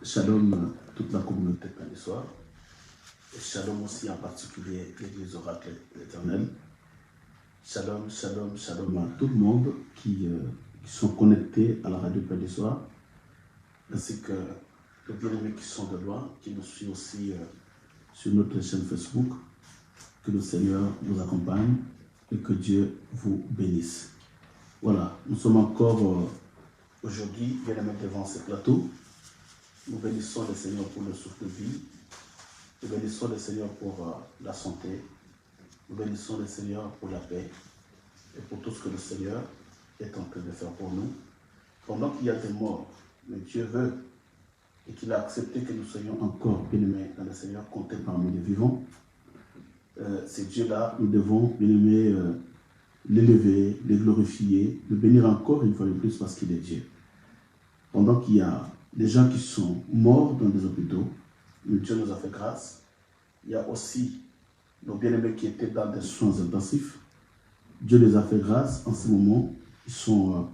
Shalom toute la communauté Pénissoire. Et shalom aussi en particulier l'Église Oracle de l'Éternel. Shalom, shalom, shalom à tout le monde qui sont connectés à la radio Pénissoire, ainsi que les bien-aimés qui sont de loin, qui nous suivent aussi sur notre chaîne Facebook. Que le Seigneur vous accompagne et que Dieu vous bénisse. Voilà, nous sommes encore aujourd'hui bien-aimés devant ce plateau. Nous bénissons le Seigneur pour le souffle de vie. Nous bénissons le Seigneur pour la santé. Nous bénissons le Seigneur pour la paix et pour tout ce que le Seigneur est en train de faire pour nous. Pendant qu'il y a des morts, mais Dieu veut et qu'il a accepté que nous soyons encore bien-aimés dans le Seigneur, comptés parmi les vivants. C'est Dieu-là, nous devons, bien-aimés, l'élever, le glorifier, le bénir encore une fois de plus parce qu'il est Dieu. Pendant qu'il y a des gens qui sont morts dans des hôpitaux, Dieu nous a fait grâce. Il y a aussi nos bien-aimés qui étaient dans des soins intensifs. Dieu les a fait grâce en ce moment. Ils sont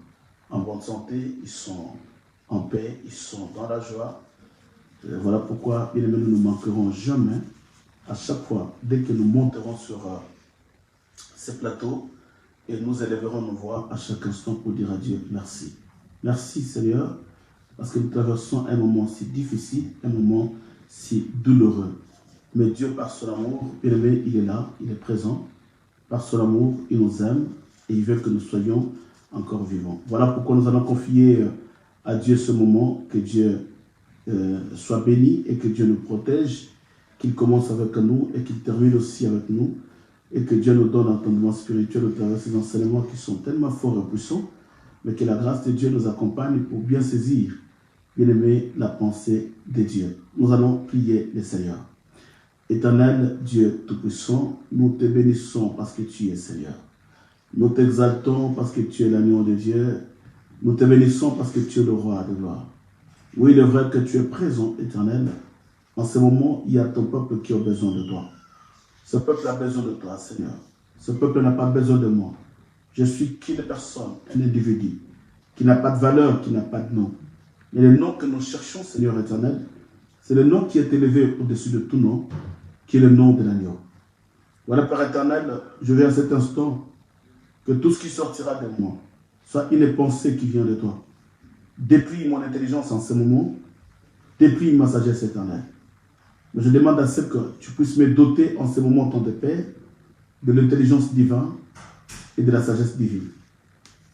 en bonne santé, ils sont en paix, ils sont dans la joie. Voilà pourquoi, bien-aimés, nous ne manquerons jamais. À chaque fois, dès que nous monterons sur ces plateaux, et nous élèverons nos voix à chaque instant pour dire à Dieu merci. Merci Seigneur, parce que nous traversons un moment si difficile, un moment si douloureux. Mais Dieu, par son amour, bien-aimé, il est là, il est présent. Par son amour, il nous aime et il veut que nous soyons encore vivants. Voilà pourquoi nous allons confier à Dieu ce moment, que Dieu soit béni et que Dieu nous protège, qu'il commence avec nous et qu'il termine aussi avec nous, et que Dieu nous donne un entendement spirituel au travers de ces enseignements qui sont tellement forts et puissants, mais que la grâce de Dieu nous accompagne pour bien saisir, bien aimer la pensée de Dieu. Nous allons prier le Seigneur. Éternel Dieu Tout-Puissant, nous te bénissons parce que tu es Seigneur. Nous t'exaltons parce que tu es l'agneau de Dieu. Nous te bénissons parce que tu es le roi de gloire. Oui, il est vrai que tu es présent, Éternel. En ce moment, il y a ton peuple qui a besoin de toi. Ce peuple a besoin de toi, Seigneur. Ce peuple n'a pas besoin de moi. Je suis qu'une personne, un individu, qui n'a pas de valeur, qui n'a pas de nom. Mais le nom que nous cherchons, Seigneur éternel, c'est le nom qui est élevé au-dessus de tout nom, qui est le nom de l'agneau. Voilà, Père éternel, je vais à cet instant que tout ce qui sortira de moi soit une pensée qui vient de toi. Déplie mon intelligence en ce moment, déplie ma sagesse éternelle. Je demande à ce que tu puisses me doter en ce moment de paix, de l'intelligence divine et de la sagesse divine.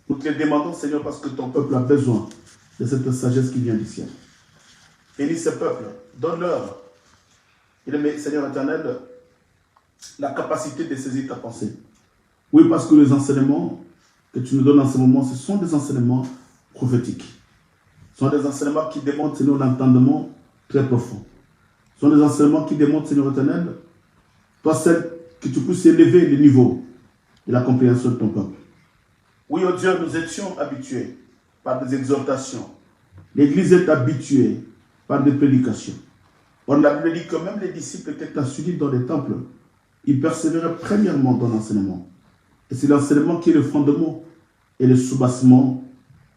Nous te le demandons, Seigneur, parce que ton peuple a besoin de cette sagesse qui vient du ciel. Bénis ce peuple, donne-leur, Seigneur éternel, la capacité de saisir ta pensée. Oui, parce que les enseignements que tu nous donnes en ce moment, ce sont des enseignements prophétiques. Ce sont des enseignements qui demandent, Seigneur, l'entendement très profond. Ce sont des enseignements qui démontrent, Seigneur éternel, toi seul, que tu puisses élever le niveau de la compréhension de ton peuple. Oui, oh Dieu, nous étions habitués par des exhortations. L'Église est habituée par des prédications. On a dit que même les disciples étaient assidus dans les temples. Ils persévéraient premièrement dans l'enseignement. Et c'est l'enseignement qui est le fondement et le soubassement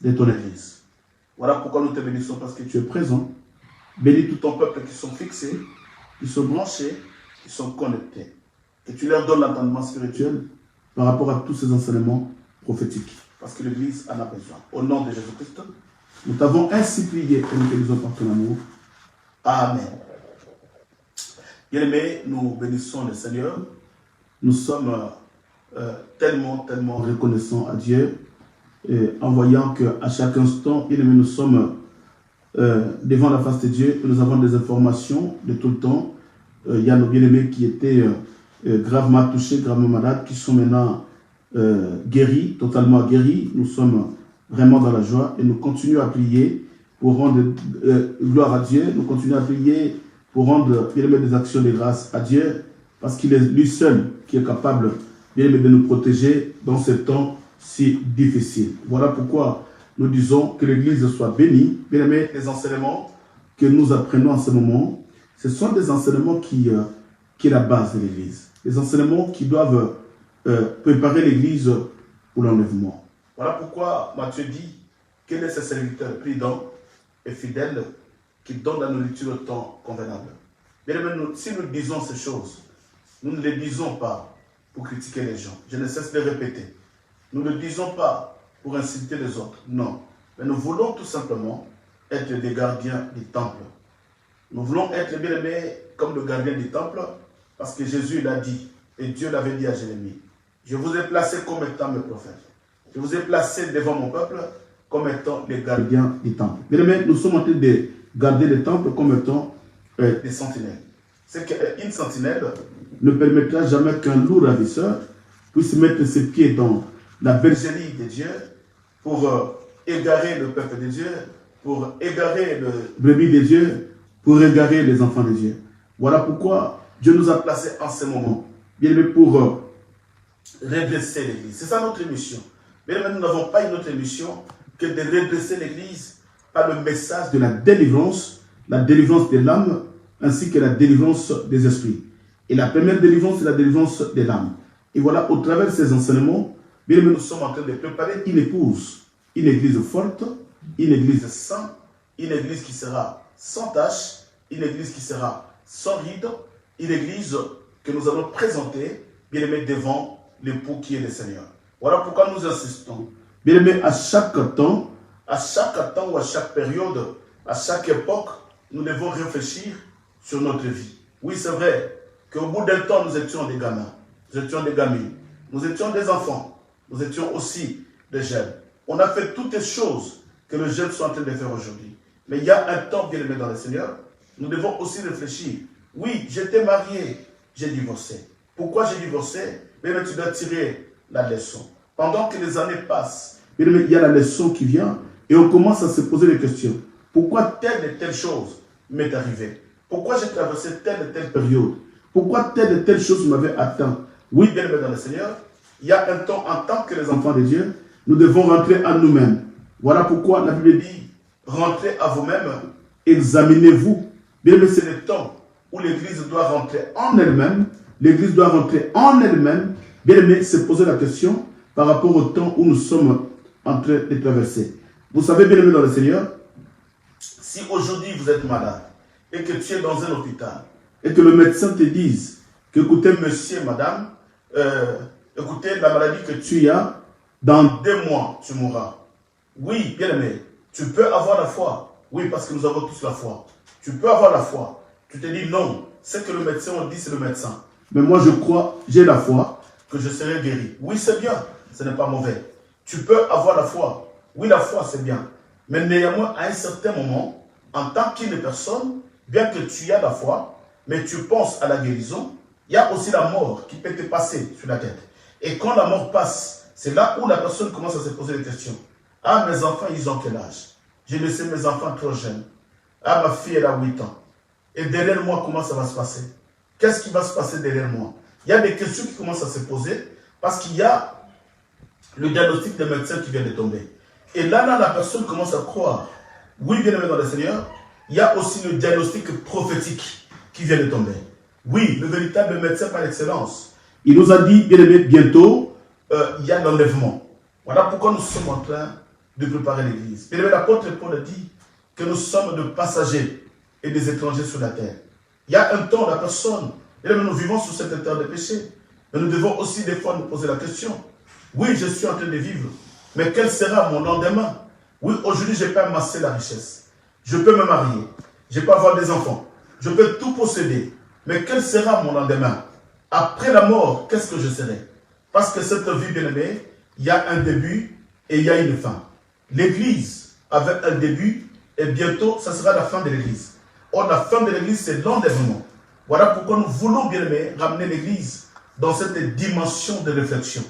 de ton Église. Voilà pourquoi nous te bénissons, parce que tu es présent. Bénis tout ton peuple qui sont fixés, qui sont branchés, qui sont connectés. Et tu leur donnes l'entendement spirituel par rapport à tous ces enseignements prophétiques. Parce que l'Église en a besoin. Au nom de Jésus-Christ, nous t'avons ainsi prié et nous te disons par ton amour. Amen. Bien-aimés, nous bénissons le Seigneur. Nous sommes tellement reconnaissants à Dieu, en voyant qu'à chaque instant, bien-aimés, nous sommes devant la face de Dieu, nous avons des informations de tout le temps. Il y a nos bien-aimés qui étaient gravement touchés, gravement malades, qui sont maintenant guéris, totalement guéris. Nous sommes vraiment dans la joie et nous continuons à prier pour rendre gloire à Dieu. Nous continuons à prier pour rendre bien-aimés des actions de grâce à Dieu, parce qu'il est lui seul qui est capable, bien-aimés, de nous protéger dans ce temps si difficile. Voilà pourquoi nous disons que l'Église soit bénie. Bien aimé, les enseignements que nous apprenons en ce moment, ce sont des enseignements qui est la base de l'Église. Les enseignements qui doivent préparer l'Église pour l'enlèvement. Voilà pourquoi Matthieu dit, quel est ce serviteur prudent et fidèle qui donne la nourriture au temps convenable. Bien aimé, si nous disons ces choses, nous ne les disons pas pour critiquer les gens. Je ne cesse de les répéter. Nous ne le disons pas pour insulter les autres. Non. Mais nous voulons tout simplement être des gardiens du temple. Nous voulons être, bien aimés, comme le gardien du temple, parce que Jésus l'a dit, et Dieu l'avait dit à Jérémie. Je vous ai placé comme étant mes prophètes. Je vous ai placé devant mon peuple comme étant les gardiens du temple. Bien aimés, nous sommes en train de garder le temple comme étant des sentinelles. C'est qu'une sentinelle ne permettra jamais qu'un loup ravisseur puisse mettre ses pieds dans la bergerie de Dieu pour égarer le peuple de Dieu, pour égarer le brebis de Dieu, pour égarer les enfants de Dieu. Voilà pourquoi Dieu nous a placés en ce moment, bien aimé, pour redresser l'Église. C'est ça notre mission. Bien aimé, nous n'avons pas une autre mission que de redresser l'Église par le message de la délivrance de l'âme, ainsi que la délivrance des esprits. Et la première délivrance, c'est la délivrance de l'âme. Et voilà, au travers de ces enseignements, bien aimé, nous sommes en train de préparer une épouse, une église forte, une église sainte, une église qui sera sans tache, une église qui sera sans ride, une église que nous allons présenter, bien aimé, devant l'époux qui est le Seigneur. Voilà pourquoi nous insistons. Bien aimé, à chaque temps ou à chaque période, à chaque époque, nous devons réfléchir sur notre vie. Oui, c'est vrai qu'au bout d'un temps, nous étions des gamins, nous étions des gamines, nous étions des enfants, nous étions aussi des jeunes. On a fait toutes les choses que les jeunes sont en train de faire aujourd'hui. Mais il y a un temps, bien aimé dans le Seigneur, nous devons aussi réfléchir. Oui, j'étais marié, j'ai divorcé. Pourquoi j'ai divorcé? Bien aimé, tu dois tirer la leçon. Pendant que les années passent, bien aimé, il y a la leçon qui vient et on commence à se poser des questions. Pourquoi telle et telle chose m'est arrivée? Pourquoi j'ai traversé telle et telle période? Pourquoi telle et telle chose m'avait atteint? Oui, bien aimé dans le Seigneur, il y a un temps, en tant que les enfants de Dieu, nous devons rentrer en nous-mêmes. Voilà pourquoi la Bible dit, rentrez à vous-même, examinez-vous. Bien aimé, c'est le temps où l'Église doit rentrer en elle-même. L'Église doit rentrer en elle-même. Bien aimé, se poser la question par rapport au temps où nous sommes en train de traverser. Vous savez, bien aimé dans le Seigneur, si aujourd'hui vous êtes malade et que tu es dans un hôpital et que le médecin te dise que, écoutez, monsieur, madame, écoutez, la maladie que tu as, dans 2 mois, tu mourras. Oui, bien aimé, tu peux avoir la foi. Oui, parce que nous avons tous la foi. Tu peux avoir la foi. Tu te dis non, ce que le médecin dit, c'est le médecin. Mais moi, je crois, j'ai la foi que je serai guéri. Oui, c'est bien, ce n'est pas mauvais. Tu peux avoir la foi. Oui, la foi, c'est bien. Mais néanmoins, à un certain moment, en tant qu'une personne, bien que tu aies la foi, mais tu penses à la guérison, il y a aussi la mort qui peut te passer sur la tête. Et quand la mort passe, c'est là où la personne commence à se poser des questions. Ah, mes enfants, ils ont quel âge? J'ai laissé mes enfants trop jeunes. Ah, ma fille, elle a 8 ans. Et derrière moi, comment ça va se passer? Qu'est-ce qui va se passer derrière moi? Il y a des questions qui commencent à se poser parce qu'il y a le diagnostic des médecins qui vient de tomber. Et là, la personne commence à croire. Oui, bien aimé dans le Seigneur, il y a aussi le diagnostic prophétique qui vient de tomber. Oui, le véritable médecin par excellence. Il nous a dit, bien aimé, bientôt, il y a l'enlèvement. Voilà pourquoi nous sommes en train de préparer l'Église. Bien aimé, l'apôtre Paul dit que nous sommes de passagers et des étrangers sur la terre. Il y a un temps, la personne, bien aimé, nous vivons sur cette terre de péché. Mais nous devons aussi des fois nous poser la question. Oui, je suis en train de vivre, mais quel sera mon lendemain? Oui, aujourd'hui, je peux amasser la richesse. Je peux me marier. Je peux avoir des enfants. Je peux tout posséder. Mais quel sera mon lendemain? Après la mort, qu'est-ce que je serai? Parce que cette vie, bien aimée, il y a un début et il y a une fin. L'Église avait un début et bientôt, ça sera la fin de l'Église. Or, la fin de l'Église, c'est l'enlèvement. Voilà pourquoi nous voulons, bien aimé, ramener l'Église dans cette dimension de réflexion.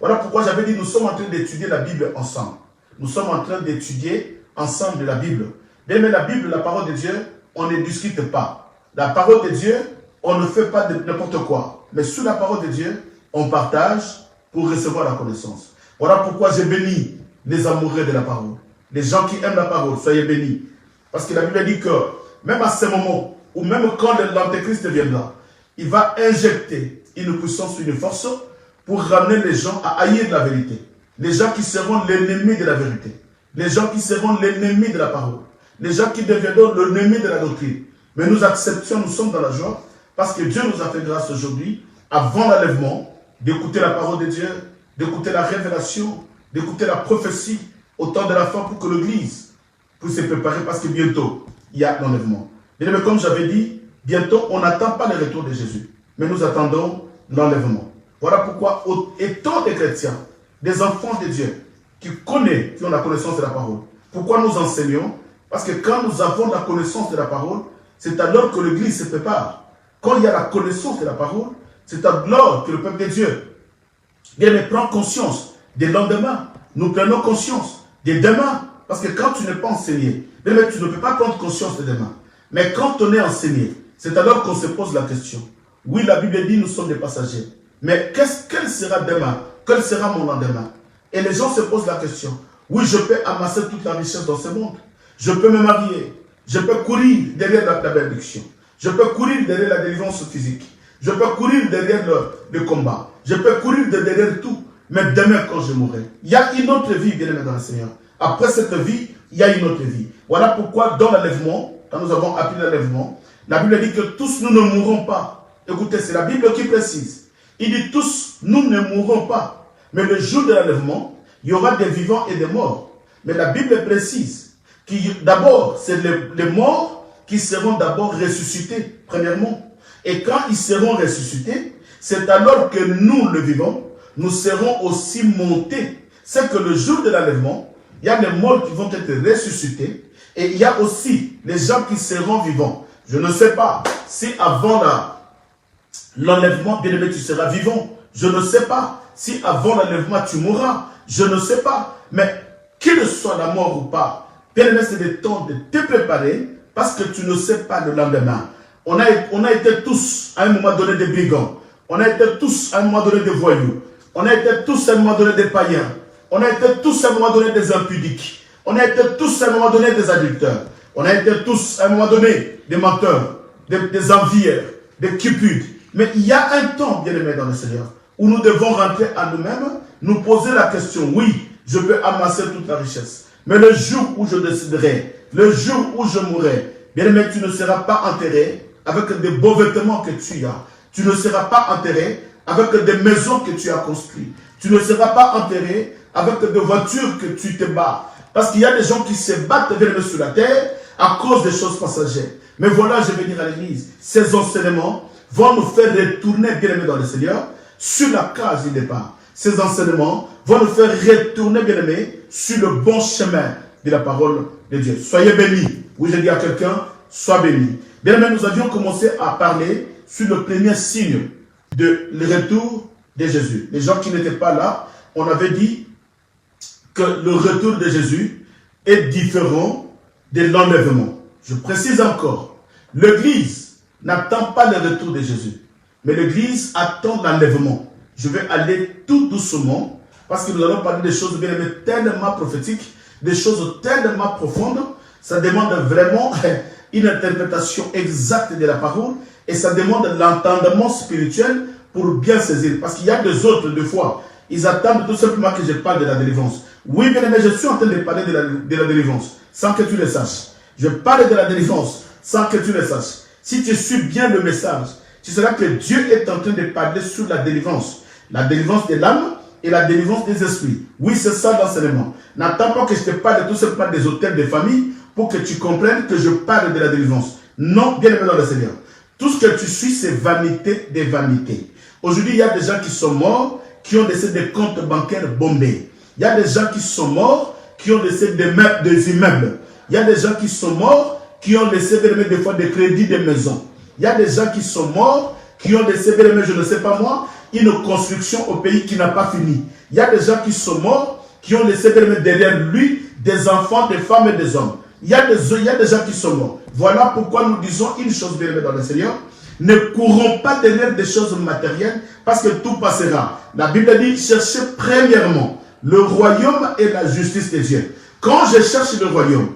Voilà pourquoi j'avais dit, nous sommes en train d'étudier la Bible ensemble. Nous sommes en train d'étudier ensemble la Bible. Bien aimé, la Bible, la parole de Dieu, on ne discute pas. La parole de Dieu, on ne fait pas n'importe quoi. Mais sous la parole de Dieu, on partage pour recevoir la connaissance. Voilà pourquoi j'ai béni les amoureux de la parole. Les gens qui aiment la parole, soyez bénis. Parce que la Bible dit que même à ce moment, ou même quand l'Antéchrist viendra, il va injecter une puissance, une force pour ramener les gens à haïr la vérité. Les gens qui seront l'ennemi de la vérité. Les gens qui seront l'ennemi de la parole. les gens qui deviendront l'ennemi de la doctrine. Mais nous acceptions, nous sommes dans la joie, parce que Dieu nous a fait grâce aujourd'hui, avant l'enlèvement, d'écouter la parole de Dieu, d'écouter la révélation, d'écouter la prophétie au temps de la fin pour que l'Église puisse se préparer, parce que bientôt, il y a l'enlèvement. Mais comme j'avais dit, bientôt, on n'attend pas le retour de Jésus, mais nous attendons l'enlèvement. Voilà pourquoi, étant des chrétiens, des enfants de Dieu, qui connaissent, qui ont la connaissance de la parole, pourquoi nous enseignons? Parce que quand nous avons la connaissance de la parole, c'est alors que l'Église se prépare. Quand il y a la connaissance de la parole, c'est alors que le peuple de Dieu prend conscience des lendemains. Nous prenons conscience des demain. Parce que quand tu n'es pas enseigné, tu ne peux pas prendre conscience des demain. Mais quand on est enseigné, c'est alors qu'on se pose la question. Oui, la Bible dit nous sommes des passagers. Mais quel sera demain? Quel sera mon lendemain? Et les gens se posent la question. Oui, je peux amasser toute la richesse dans ce monde. Je peux me marier. Je peux courir derrière la bénédiction. Je peux courir derrière la délivrance physique. Je peux courir derrière le combat. Je peux courir derrière tout. Mais demain, quand je mourrai, il y a une autre vie, bien aimé dans le Seigneur. Après cette vie, il y a une autre vie. Voilà pourquoi dans l'enlèvement, quand nous avons appris l'enlèvement, la Bible dit que tous nous ne mourrons pas. Écoutez, c'est la Bible qui précise. Il dit tous, nous ne mourrons pas. Mais le jour de l'enlèvement, il y aura des vivants et des morts. Mais la Bible précise que d'abord, c'est les morts qui seront d'abord ressuscités, premièrement. Et quand ils seront ressuscités, c'est alors que nous, le vivant, nous serons aussi montés. C'est que le jour de l'enlèvement, il y a les morts qui vont être ressuscités. Et il y a aussi les gens qui seront vivants. Je ne sais pas si avant l'enlèvement, bien aimé, tu seras vivant. Je ne sais pas si avant l'enlèvement, tu mourras. Je ne sais pas. Mais qu'il soit la mort ou pas, bien aimé, c'est le temps de te préparer parce que tu ne sais pas le lendemain. On a été tous à un moment donné des brigands. On a été tous à un moment donné des voyous. On a été tous à un moment donné des païens. On a été tous à un moment donné des impudiques. On a été tous à un moment donné des adultères. On a été tous à un moment donné des menteurs, des envieurs, des cupides. Mais il y a un temps, bien aimé dans le Seigneur, où nous devons rentrer à nous-mêmes, nous poser la question, oui, je peux amasser toute la richesse. Mais le jour où je déciderai, le jour où je mourrai, bien aimé, tu ne seras pas enterré avec des beaux vêtements que tu as. Tu ne seras pas enterré avec des maisons que tu as construites. Tu ne seras pas enterré avec des voitures que tu te bats. Parce qu'il y a des gens qui se battent sur la terre à cause des choses passagères. Mais voilà, je vais dire à l'église, ces enseignements vont nous faire retourner, bien aimés dans le Seigneur, sur la case du départ. Ces enseignements vont nous faire retourner, bien aimés, sur le bon chemin de la parole de Dieu. Soyez bénis. Oui, je dis à quelqu'un, sois béni. Bien aimés, nous avions commencé à parler sur le premier signe de le retour de Jésus. Les gens qui n'étaient pas là, on avait dit que le retour de Jésus est différent de l'enlèvement. Je précise encore, l'Église n'attend pas le retour de Jésus, mais l'Église attend l'enlèvement. Je vais aller tout doucement, parce que nous allons parler des choses bien aimées, tellement prophétiques, des choses tellement profondes. Ça demande vraiment une interprétation exacte de la parole, et ça demande l'entendement spirituel pour bien saisir. Parce qu'il y a des autres, des fois, ils attendent tout simplement que je parle de la délivrance. Oui, bien aimé, je suis en train de parler de la délivrance, sans que tu le saches. Je parle de la délivrance, sans que tu le saches. Si tu suis bien le message, tu sauras que Dieu est en train de parler sur la délivrance. La délivrance de l'âme et la délivrance des esprits. Oui, c'est ça l'enseignement. N'attends pas que je te parle tout simplement des hôtels de famille pour que tu comprennes que je parle de la délivrance. Non, bien aimé dans le Seigneur. Tout ce que tu suis, c'est vanité des vanités. Aujourd'hui, il y a des gens qui sont morts, qui ont laissé des comptes bancaires bombés. Il y a des gens qui sont morts, qui ont laissé des immeubles. Il y a des gens qui sont morts, qui ont laissé des fois des crédits des maisons. Il y a des gens qui sont morts, qui ont laissé, je ne sais pas moi, une construction au pays qui n'a pas fini. Il y a des gens qui sont morts, qui ont laissé derrière lui des enfants, des femmes et des hommes. Il y a des gens qui sont morts. Voilà pourquoi nous disons une chose, bien aimé dans le Seigneur. Ne courons pas derrière des choses matérielles, parce que tout passera. La Bible dit, cherchez premièrement le royaume et la justice de Dieu. Quand je cherche le royaume,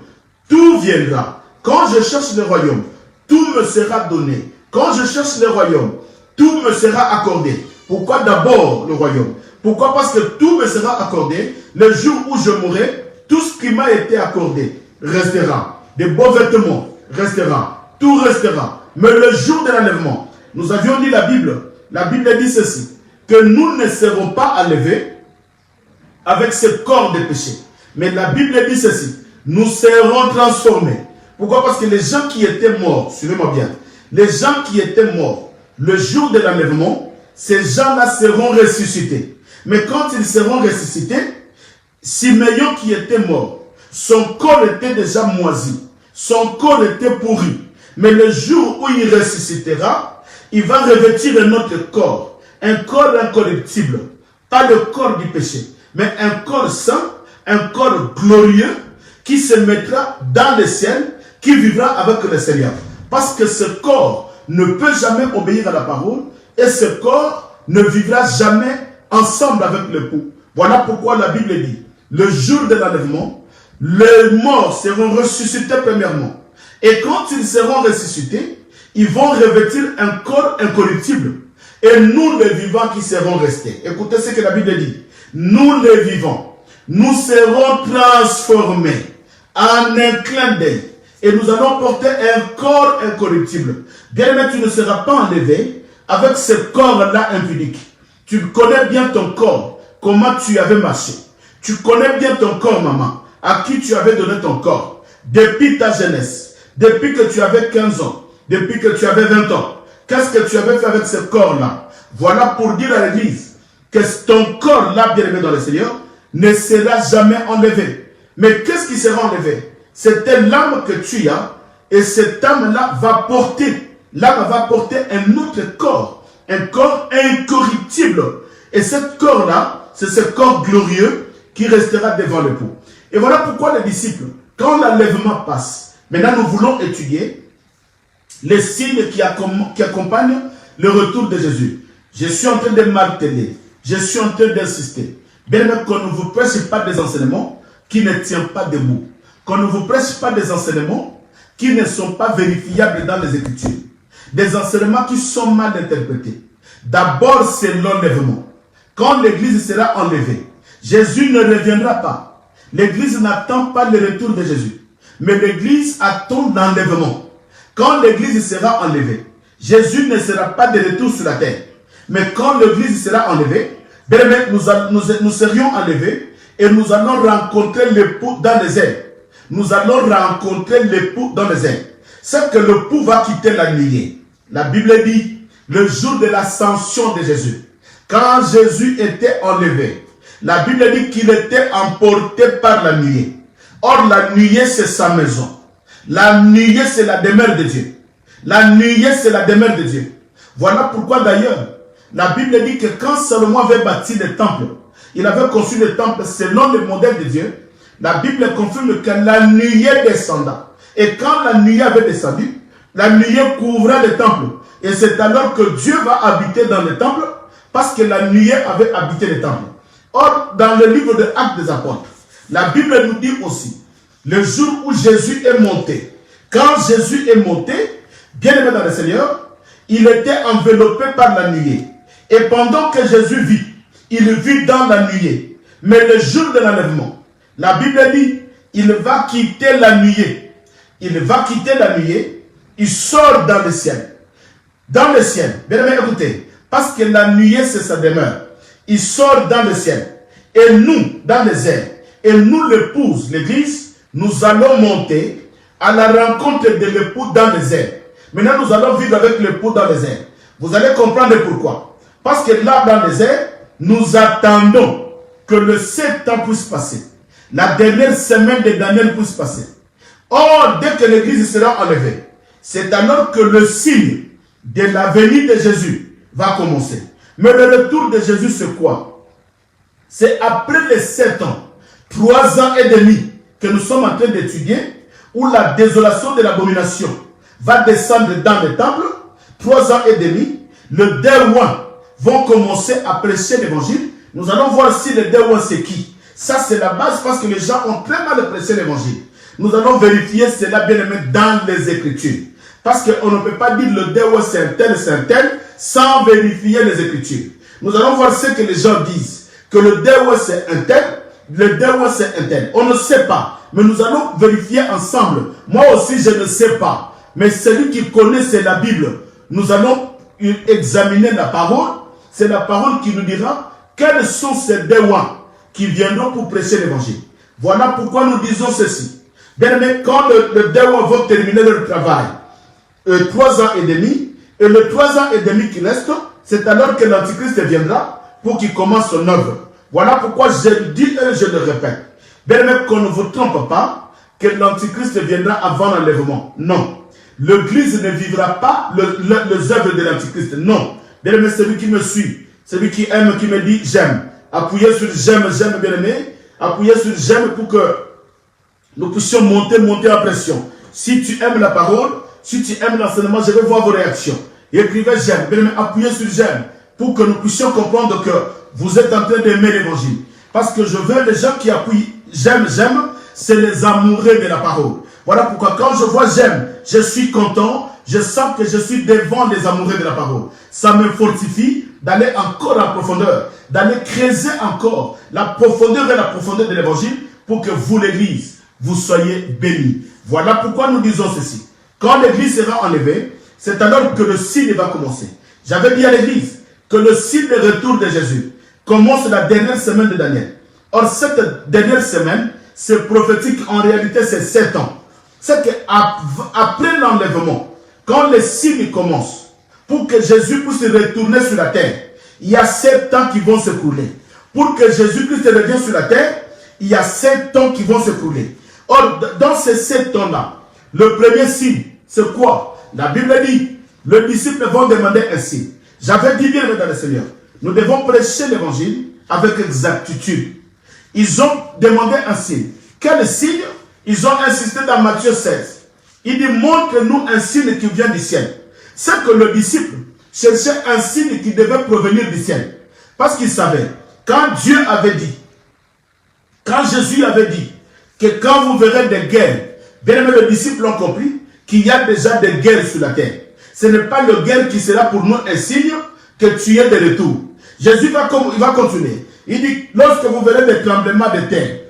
tout viendra. Quand je cherche le royaume, tout me sera donné. Quand je cherche le royaume, tout me sera accordé. Pourquoi d'abord le royaume? Pourquoi? Parce que tout me sera accordé. Le jour où je mourrai, tout ce qui m'a été accordé restera. des beaux vêtements restera, tout restera. Mais le jour de l'enlèvement, nous avions lu la Bible dit ceci, que nous ne serons pas enlevés avec ce corps de péché. Mais la Bible dit ceci, nous serons transformés. Pourquoi? Parce que les gens qui étaient morts, suivez-moi bien, les gens qui étaient morts, le jour de l'enlèvement, ces gens-là seront ressuscités. Mais quand ils seront ressuscités, Siméon qui était mort, son corps était déjà moisi, son corps était pourri. Mais le jour où il ressuscitera, il va revêtir un autre corps, un corps incorruptible, pas le corps du péché, mais un corps saint, un corps glorieux qui se mettra dans le ciel, qui vivra avec le Seigneur. Parce que ce corps ne peut jamais obéir à la parole et ce corps ne vivra jamais ensemble avec l'époux. Voilà pourquoi la Bible dit, le jour de l'enlèvement, les morts seront ressuscités premièrement. Et quand ils seront ressuscités, ils vont revêtir un corps incorruptible. Et nous, les vivants qui serons restés, écoutez ce que la Bible dit, nous les vivants, nous serons transformés en un clin d'œil. Et nous allons porter un corps incorruptible. Bien aimé, tu ne seras pas enlevé avec ce corps-là impudique. Tu connais bien ton corps, comment tu avais marché. Tu connais bien ton corps, maman, à qui tu avais donné ton corps. Depuis ta jeunesse, depuis que tu avais 15 ans, depuis que tu avais 20 ans. Qu'est-ce que tu avais fait avec ce corps-là? Voilà pour dire à l'église que ton corps-là, bien aimé dans le Seigneur, ne sera jamais enlevé. Mais qu'est-ce qui sera enlevé? C'était l'âme que tu as, et cette âme-là va porter, l'âme va porter un autre corps, un corps incorruptible. Et ce corps-là, c'est ce corps glorieux qui restera devant l'époux. Et voilà pourquoi les disciples, quand l'enlèvement passe, maintenant nous voulons étudier les signes qui accompagnent le retour de Jésus. Je suis en train de marteler, je suis en train d'insister. Bien même qu'on ne vous prêche pas des enseignements qui ne tiennent pas debout. Qu'on ne vous prêche pas des enseignements qui ne sont pas vérifiables dans les Écritures. Des enseignements qui sont mal interprétés. D'abord, c'est l'enlèvement. Quand l'Église sera enlevée, Jésus ne reviendra pas. L'Église n'attend pas le retour de Jésus. Mais l'Église attend l'enlèvement. Quand l'Église sera enlevée, Jésus ne sera pas de retour sur la terre. Mais quand l'Église sera enlevée, nous serions enlevés et nous allons rencontrer l'époux dans les airs. Nous allons rencontrer l'époux dans les airs. C'est que l'époux va quitter la nuée. La Bible dit, le jour de l'ascension de Jésus, quand Jésus était enlevé, la Bible dit qu'il était emporté par la nuée. Or, la nuée, c'est sa maison. La nuée, c'est la demeure de Dieu. La nuée, c'est la demeure de Dieu. Voilà pourquoi d'ailleurs, la Bible dit que quand Salomon avait bâti le temple, il avait construit le temple selon le modèle de Dieu. La Bible confirme que la nuée descenda. Et quand la nuée avait descendu, la nuée couvrait le temple. Et c'est alors que Dieu va habiter dans le temple, parce que la nuée avait habité le temple. Or, dans le livre de Actes des Apôtres, la Bible nous dit aussi, le jour où Jésus est monté, quand Jésus est monté, bien aimé dans le Seigneur, il était enveloppé par la nuée. Et pendant que Jésus vit, il vit dans la nuée. Mais le jour de l'enlèvement, la Bible dit, il va quitter la nuée. Il va quitter la nuée, il sort dans le ciel. Dans le ciel, bien aimé, écoutez, parce que la nuée c'est sa demeure. Il sort dans le ciel. Et nous, dans les airs, et nous l'épouse, l'église, nous allons monter à la rencontre de l'époux dans les airs. Maintenant, nous allons vivre avec l'époux dans les airs. Vous allez comprendre pourquoi. Parce que là, dans les airs, nous attendons que le 7 ans puisse passer. La dernière semaine de Daniel puisse passer. Or, dès que l'église sera enlevée, c'est alors que le signe de la venue de Jésus va commencer. Mais le retour de Jésus, c'est quoi? C'est après les 7 ans, 3 ans et demi que nous sommes en train d'étudier, où la désolation de l'abomination va descendre dans le temple. 3 ans et demi, le Dewa vont commencer à prêcher l'évangile. Nous allons voir si le Dewa c'est qui. Ça c'est la base parce que les gens ont très mal prêché l'évangile. Nous allons vérifier cela bien aimé dans les Écritures. Parce qu'on ne peut pas dire le Dewa c'est un tel, sans vérifier les Écritures. Nous allons voir ce que les gens disent. Que le Dewa c'est un tel, le Dewa c'est interne. On ne sait pas. Mais nous allons vérifier ensemble. Moi aussi, je ne sais pas. Mais celui qui connaît, c'est la Bible. Nous allons examiner la parole. C'est la parole qui nous dira quels sont ces Dewa qui viendront pour prêcher l'évangile. Voilà pourquoi nous disons ceci. Bien aimé, quand le Dewa va terminer leur travail, 3 ans et demi, et le 3 ans et demi qui reste, c'est alors que l'Antichrist viendra pour qu'il commence son œuvre. Voilà pourquoi je le dis et je le répète. Bien même qu'on ne vous trompe pas, que l'Antichrist viendra avant l'enlèvement. Non. L'Église ne vivra pas les œuvres de l'Antichrist. Non. Bien aimé, celui qui me suit, celui qui aime, qui me dit j'aime. Appuyez sur j'aime, bien aimé. Appuyez sur j'aime pour que nous puissions monter en pression. Si tu aimes la parole, si tu aimes l'enseignement, je vais voir vos réactions. Et écrivez j'aime. Bien aimé, appuyez sur j'aime pour que nous puissions comprendre que vous êtes en train d'aimer l'évangile. Parce que je veux les gens qui appuient j'aime, c'est les amoureux de la parole. Voilà pourquoi quand je vois j'aime, je suis content, je sens que je suis devant les amoureux de la parole. Ça me fortifie d'aller encore en profondeur, d'aller creuser encore la profondeur et la profondeur de l'évangile pour que vous, l'église, vous soyez bénis. Voilà pourquoi nous disons ceci. Quand l'église sera enlevée, c'est alors que le signe va commencer. J'avais dit à l'église que le signe de retour de Jésus commence la dernière semaine de Daniel. Or, cette dernière semaine, c'est prophétique, en réalité, c'est 7 ans. C'est qu'après l'enlèvement, quand les signes commencent, pour que Jésus puisse retourner sur la terre, il y a 7 ans qui vont s'écouler. Pour que Jésus-Christ revienne sur la terre, il y a 7 ans qui vont s'écouler. Or, dans ces 7 ans-là, le premier signe, c'est quoi? La Bible dit, les disciples vont demander un signe. J'avais dit bien dans le Seigneur, nous devons prêcher l'évangile avec exactitude. Ils ont demandé un signe. Quel signe? Ils ont insisté dans Matthieu 16. Il dit, montre-nous un signe qui vient du ciel. C'est que le disciple cherchait un signe qui devait provenir du ciel. Parce qu'il savait, quand Dieu avait dit, quand Jésus avait dit, que quand vous verrez des guerres, bien aimé, les disciples ont compris qu'il y a déjà des guerres sur la terre. Ce n'est pas le guerre qui sera pour nous un signe que tu es de retour. Jésus va continuer. Il dit, lorsque vous verrez des tremblements de terre,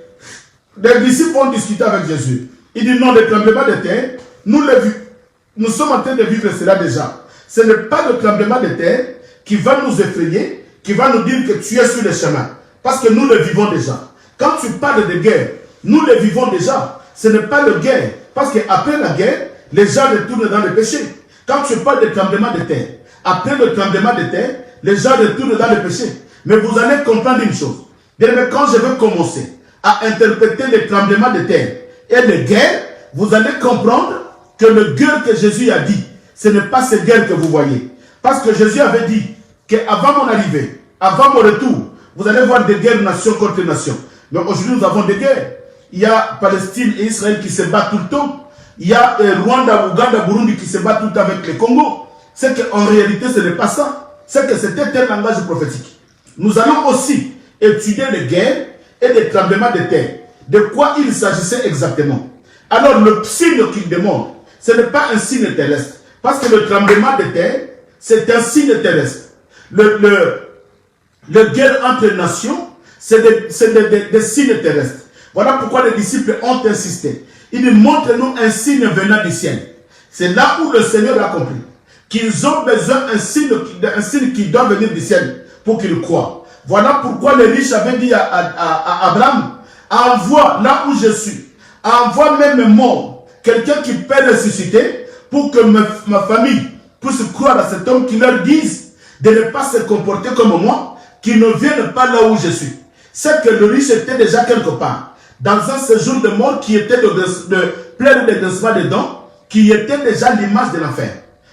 les disciples vont discuter avec Jésus. Il dit, non, les tremblements de terre, nous sommes en train de vivre cela déjà. Ce n'est pas le tremblement de terre qui va nous effrayer, qui va nous dire que tu es sur le chemin. Parce que nous le vivons déjà. Quand tu parles de guerre, nous le vivons déjà. Ce n'est pas le guerre. Parce qu'après la guerre, les gens retournent dans le péché. Quand tu parles de tremblement de terre, après le tremblement de terre, les gens retournent dans le péché. Mais vous allez comprendre une chose. Bien, quand je vais commencer à interpréter les tremblements de terre et les guerres, vous allez comprendre que le guerre que Jésus a dit, ce n'est pas ces guerres que vous voyez. Parce que Jésus avait dit qu'avant mon arrivée, avant mon retour, vous allez voir des guerres nation contre nation. Mais aujourd'hui, nous avons des guerres. Il y a Palestine et Israël qui se battent tout le temps. Il y a Rwanda, Ouganda, Burundi qui se battent tout le temps avec les Congo. C'est qu'en réalité, ce n'est pas ça. C'est que c'était un langage prophétique. Nous allons aussi étudier les guerres et les tremblements de terre. De quoi il s'agissait exactement. Alors, le signe qu'il demande, ce n'est pas un signe terrestre. Parce que le tremblement de terre, c'est un signe terrestre. Le guerre entre nations, c'est des signes terrestres. Voilà pourquoi les disciples ont insisté. Il dit, montre-nous un signe venant du ciel. C'est là où le Seigneur a compris qu'ils ont besoin d'un signe qui doit venir du ciel pour qu'ils croient. Voilà pourquoi les riches avaient dit à Abraham, envoie là où je suis, envoie même mort, quelqu'un qui peut ressusciter pour que ma famille puisse croire à cet homme qui leur dise de ne pas se comporter comme moi, qui ne viennent pas là où je suis. C'est que le riche était déjà quelque part, dans un séjour de mort qui était plein de grincements de dents, qui était déjà l'image de l'enfer.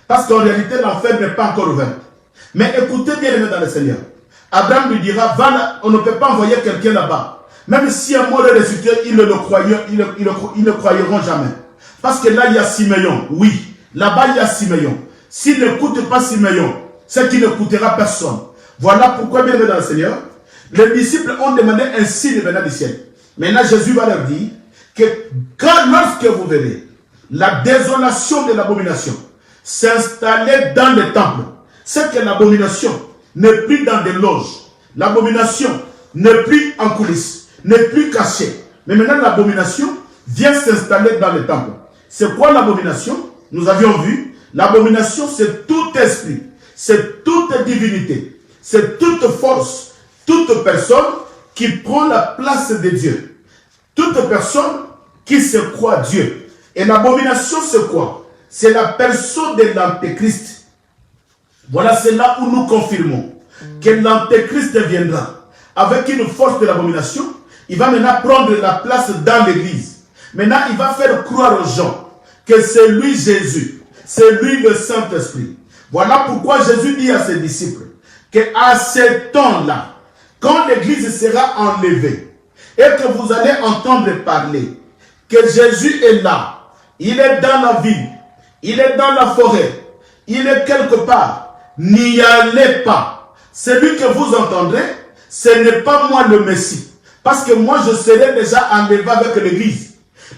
Parce qu'en réalité, l'enfer n'est pas encore ouvert. Mais écoutez bien, aimés dans le Seigneur. Abraham lui dira, va là, on ne peut pas envoyer quelqu'un là-bas. Même si un mort est ressuscité, ils ne croiront jamais. Parce que là, il y a Siméon. Oui, là-bas, il y a Siméon. S'il n'écoute pas Siméon, c'est qu'il n'écoutera personne. Voilà pourquoi, bien aimés dans le Seigneur, les disciples ont demandé un signe venant du ciel. Maintenant, Jésus va leur dire que lorsque vous verrez la désolation de l'abomination s'installer dans les temples, c'est que l'abomination n'est plus dans des loges. L'abomination n'est plus en coulisses. n'est plus caché. Mais maintenant, l'abomination vient s'installer dans le temple. C'est quoi l'abomination? Nous avions vu, l'abomination, c'est tout esprit, c'est toute divinité, c'est toute force, toute personne qui prend la place de Dieu. Toute personne qui se croit Dieu. Et l'abomination, c'est quoi? C'est la personne de l'Antéchrist. Voilà, c'est là où nous confirmons que l'Antéchrist viendra avec une force de l'abomination. Il va maintenant prendre la place dans l'église. Maintenant, il va faire croire aux gens que c'est lui Jésus, c'est lui le Saint-Esprit. Voilà pourquoi Jésus dit à ses disciples qu'à ce temps-là, quand l'église sera enlevée et que vous allez entendre parler que Jésus est là, il est dans la ville, il est dans la forêt, il est quelque part, n'y allez pas. Celui que vous entendrez, ce n'est pas moi le Messie. Parce que moi, je serai déjà enlevé avec l'église.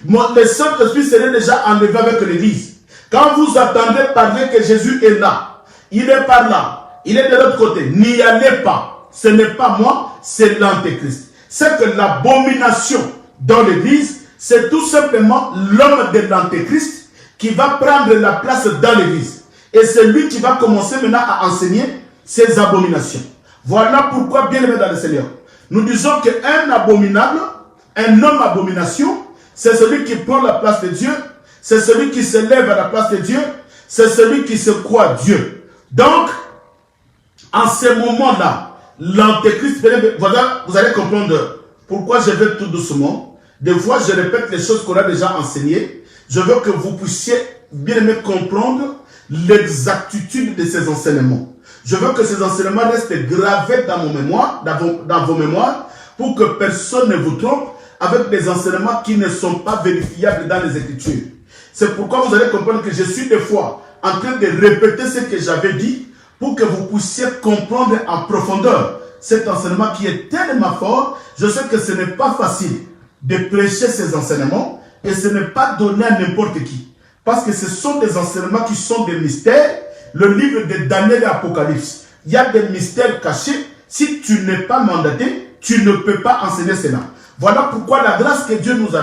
Le Saint-Esprit serait déjà enlevé avec l'église. Quand vous entendez parler que Jésus est là, il est par là, il est de l'autre côté, n'y allez pas. Ce n'est pas moi, c'est l'Antéchrist. C'est que l'abomination dans l'église, c'est tout simplement l'homme de l'Antéchrist qui va prendre la place dans l'église. Et c'est lui qui va commencer maintenant à enseigner ses abominations. Voilà pourquoi, bien aimé dans le Seigneur, nous disons qu'un abominable, un homme abomination, c'est celui qui prend la place de Dieu, c'est celui qui se lève à la place de Dieu, c'est celui qui se croit Dieu. Donc, en ce moment-là, l'Antéchrist, voilà, vous allez comprendre pourquoi je vais tout doucement. Des fois, je répète les choses qu'on a déjà enseignées. Je veux que vous puissiez bien aimer comprendre l'exactitude de ces enseignements. Je veux que ces enseignements restent gravés dans mon mémoire, dans vos mémoires, pour que personne ne vous trompe avec des enseignements qui ne sont pas vérifiables dans les Écritures. C'est pourquoi vous allez comprendre que je suis des fois en train de répéter ce que j'avais dit pour que vous puissiez comprendre en profondeur cet enseignement qui est tellement fort. Je sais que ce n'est pas facile de prêcher ces enseignements et ce n'est pas donné à n'importe qui. Parce que ce sont des enseignements qui sont des mystères. Le livre de Daniel et Apocalypse, il y a des mystères cachés. Si tu n'es pas mandaté, tu ne peux pas enseigner cela. Voilà pourquoi la grâce que Dieu nous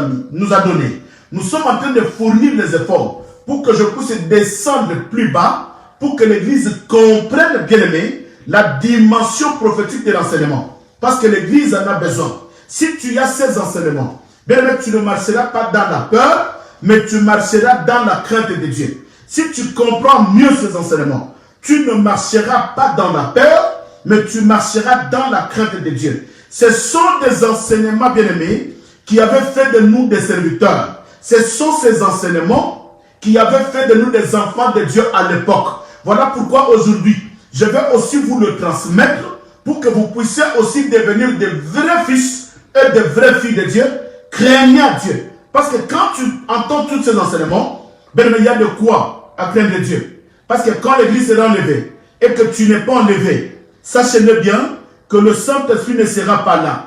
a donnée. Nous sommes en train de fournir les efforts pour que je puisse descendre plus bas, pour que l'Église comprenne, bien aimé, la dimension prophétique de l'enseignement. Parce que l'Église en a besoin. Si tu as ces enseignements, bien aimé, tu ne marcheras pas dans la peur, mais tu marcheras dans la crainte de Dieu. Si tu comprends mieux ces enseignements, tu ne marcheras pas dans la peur, mais tu marcheras dans la crainte de Dieu. Ce sont des enseignements, bien-aimés, qui avaient fait de nous des serviteurs. Ce sont ces enseignements qui avaient fait de nous des enfants de Dieu à l'époque. Voilà pourquoi aujourd'hui, je vais aussi vous le transmettre pour que vous puissiez aussi devenir des vrais fils et des vraies filles de Dieu, craignant Dieu. Parce que quand tu entends tous ces enseignements, ben, il y a de quoi à craindre Dieu. Parce que quand l'église sera enlevée et que tu n'es pas enlevé, sachez-le bien que le Saint-Esprit ne sera pas là.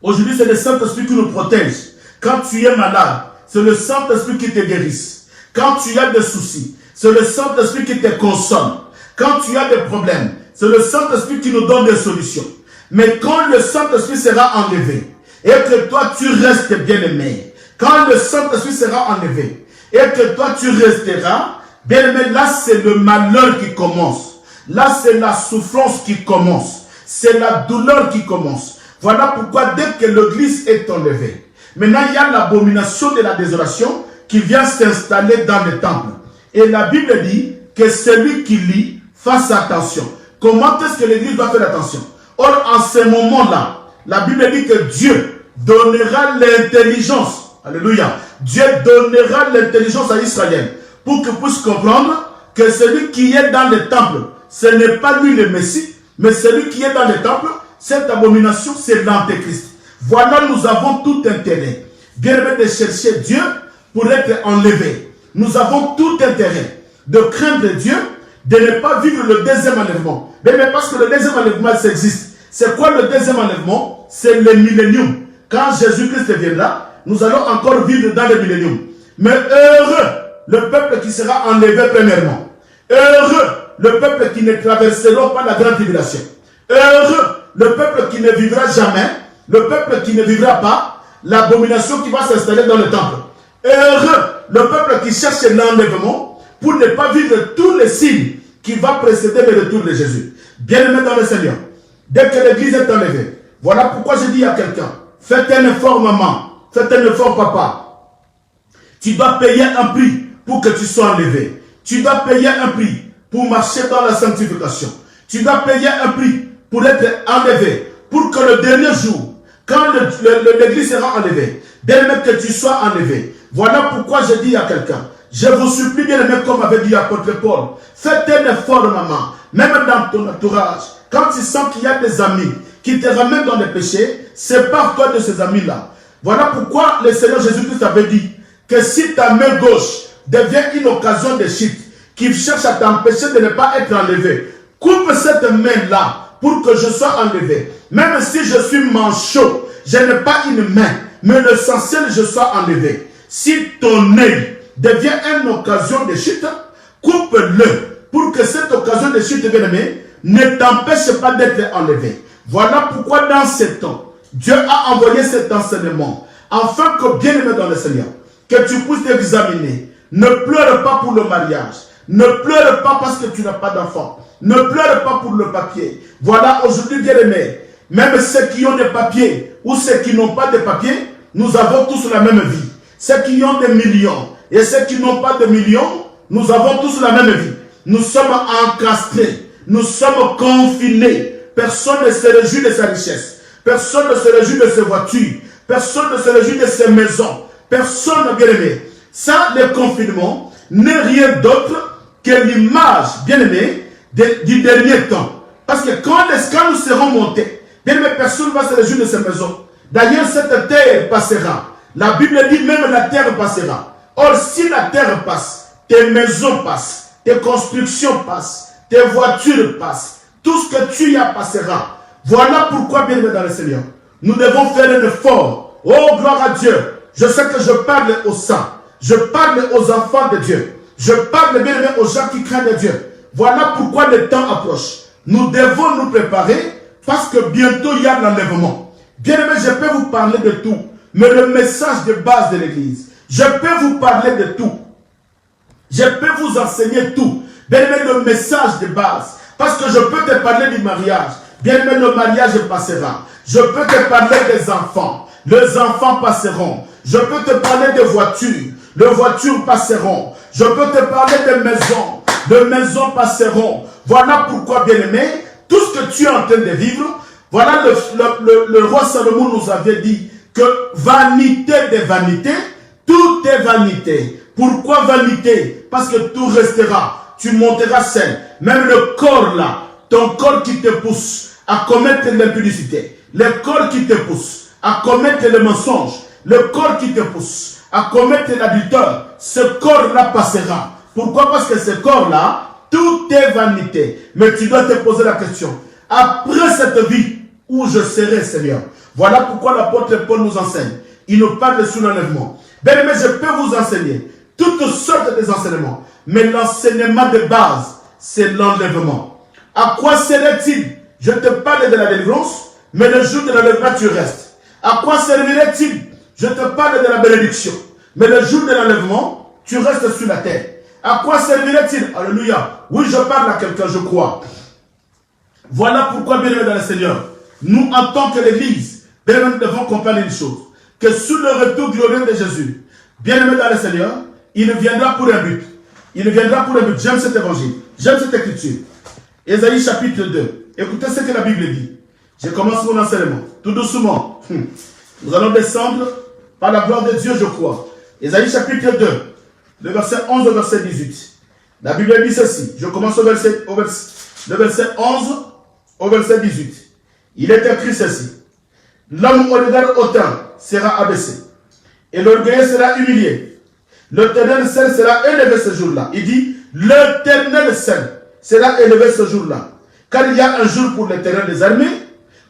Aujourd'hui, c'est le Saint-Esprit qui nous protège. Quand tu es malade, c'est le Saint-Esprit qui te guérisse. Quand tu as des soucis, c'est le Saint-Esprit qui te console. Quand tu as des problèmes, c'est le Saint-Esprit qui nous donne des solutions. Mais quand le Saint-Esprit sera enlevé, et que toi tu restes bien-aimé, quand le Saint-Esprit sera enlevé, et que toi tu resteras, bien-aimé, là c'est le malheur qui commence. Là c'est la souffrance qui commence. C'est la douleur qui commence. Voilà pourquoi dès que l'église est enlevée, maintenant il y a l'abomination de la désolation qui vient s'installer dans le temple. Et la Bible dit que celui qui lit fasse attention. Comment est-ce que l'église doit faire attention? Or, en ce moment-là, la Bible dit que Dieu donnera l'intelligence. Alléluia. Dieu donnera l'intelligence à Israël pour qu'il puisse comprendre que celui qui est dans le temple, ce n'est pas lui le Messie, mais celui qui est dans le temple, cette abomination, c'est l'Antéchrist. Voilà, nous avons tout intérêt, bien aimé, de chercher Dieu pour être enlevé. Nous avons tout intérêt de craindre Dieu, de ne pas vivre le deuxième enlèvement. Mais parce que le deuxième enlèvement, ça existe. C'est quoi le deuxième enlèvement? C'est le millénium. Quand Jésus-Christ viendra, nous allons encore vivre dans le millénium. Mais heureux le peuple qui sera enlevé premièrement. Heureux le peuple qui ne traversera pas la grande tribulation. Heureux le peuple qui ne vivra jamais le peuple qui ne vivra pas l'abomination qui va s'installer dans le temple. Heureux le peuple qui cherche l'enlèvement pour ne pas vivre tous les signes qui vont précéder le retour de Jésus. Bien-aimé dans le Seigneur, dès que l'église est enlevée, voilà pourquoi je dis à quelqu'un, faites un effort maman, faites un effort papa. Tu dois payer un prix pour que tu sois enlevé. Tu dois payer un prix pour marcher dans la sanctification. Tu dois payer un prix pour être enlevé, pour que le dernier jour, quand l'église sera enlevée, dès même que tu sois enlevé. Voilà pourquoi je dis à quelqu'un, je vous supplie bien aimé, comme avait dit l'apôtre Paul, faites un effort maman, même dans ton entourage, quand tu sens qu'il y a des amis qui te ramènent dans les péchés, sépare-toi de ces amis-là. Voilà pourquoi le Seigneur Jésus-Christ avait dit que si ta main gauche devient une occasion de chute, qui cherche à t'empêcher de ne pas être enlevé, coupe cette main-là pour que je sois enlevé. Même si je suis manchot, je n'ai pas une main, mais l'essentiel, je sois enlevé. Si ton œil devient une occasion de chute, coupe-le pour que cette occasion de chute, bien aimé, ne t'empêche pas d'être enlevé. Voilà pourquoi dans ce temps, Dieu a envoyé cet enseignement, afin que, bien aimé dans le Seigneur, que tu puisses t'examiner. Ne pleure pas pour le mariage. Ne pleure pas parce que tu n'as pas d'enfant. Ne pleure pas pour le papier. Voilà, aujourd'hui, bien aimé, même ceux qui ont des papiers ou ceux qui n'ont pas de papiers, nous avons tous la même vie. Ceux qui ont des millions et ceux qui n'ont pas de millions, nous avons tous la même vie. Nous sommes encastrés. Nous sommes confinés. Personne ne se réjouit de sa richesse. Personne ne se réjouit de ses voitures. Personne ne se réjouit de ses maisons. Personne, bien aimé. Ça, le confinement n'est rien d'autre que l'image, bien aimé, du dernier temps. Parce que quand nous serons montés, bien aimé, personne ne va se réjouir de ces maisons. D'ailleurs, cette terre passera. La Bible dit même la terre passera. Or, si la terre passe, tes maisons passent, tes constructions passent, tes voitures passent, tout ce que tu y as passera. Voilà pourquoi, bien aimé dans le Seigneur, nous devons faire un effort. Oh, gloire à Dieu. Je sais que je parle aux saints. Je parle aux enfants de Dieu. Je parle bien aimé aux gens qui craignent Dieu. Voilà pourquoi le temps approche. Nous devons nous préparer parce que bientôt il y a l'enlèvement. Bien aimé, je peux vous parler de tout. Mais le message de base de l'église, je peux vous parler de tout. Je peux vous enseigner tout. Bien aimé, le message de base. Parce que je peux te parler du mariage. Bien aimé, le mariage passera. Je peux te parler des enfants. Les enfants passeront. Je peux te parler de voitures. Les voitures passeront. Je peux te parler de maisons. Les maisons passeront. Voilà pourquoi, bien aimé, tout ce que tu es en train de vivre, voilà le roi Salomon nous avait dit que vanité des vanités, tout est vanité. Pourquoi vanité? Parce que tout restera. Tu monteras seul. Même le corps là, ton corps qui te pousse à commettre l'impudicité, le corps qui te pousse à commettre le mensonge, le corps qui te pousse à commettre l'adultère, ce corps-là passera. Pourquoi? Parce que ce corps-là, tout est vanité. Mais tu dois te poser la question, après cette vie, où je serai, Seigneur? Voilà pourquoi l'apôtre Paul nous enseigne. Il nous parle sur l'enlèvement. Bien aimé, je peux vous enseigner toutes sortes d'enseignements. Mais l'enseignement de base, c'est l'enlèvement. À quoi serait-il? Je te parle de la délivrance, mais le jour de l'enlèvement, tu restes. À quoi servirait-il? Je te parle de la bénédiction, mais le jour de l'enlèvement, tu restes sur la terre. À quoi servirait-il? Alléluia. Oui, je parle à quelqu'un, je crois. Voilà pourquoi, bien aimé dans le Seigneur, nous, en tant que l'Église, bien aimé, nous devons comprendre une chose. Que sous le retour glorieux de Jésus, bien aimé dans le Seigneur, il viendra pour un but. Il viendra pour un but. J'aime cet évangile. J'aime cette écriture. Ésaïe chapitre 2. Écoutez ce que la Bible dit. Je commence mon enseignement. Tout doucement. Nous allons descendre par la gloire de Dieu, je crois. Ésaïe chapitre 2. Le verset 11 au verset 18. La Bible dit ceci. Je commence le verset 11 au verset 18. Il est écrit ceci. L'homme au regard hautain sera abaissé. Et l'orgueilleux sera humilié. L'Éternel seul sera élevé ce jour-là. Il dit, l'Éternel seul sera élevé ce jour-là. Car il y a un jour pour l'Éternel des armées,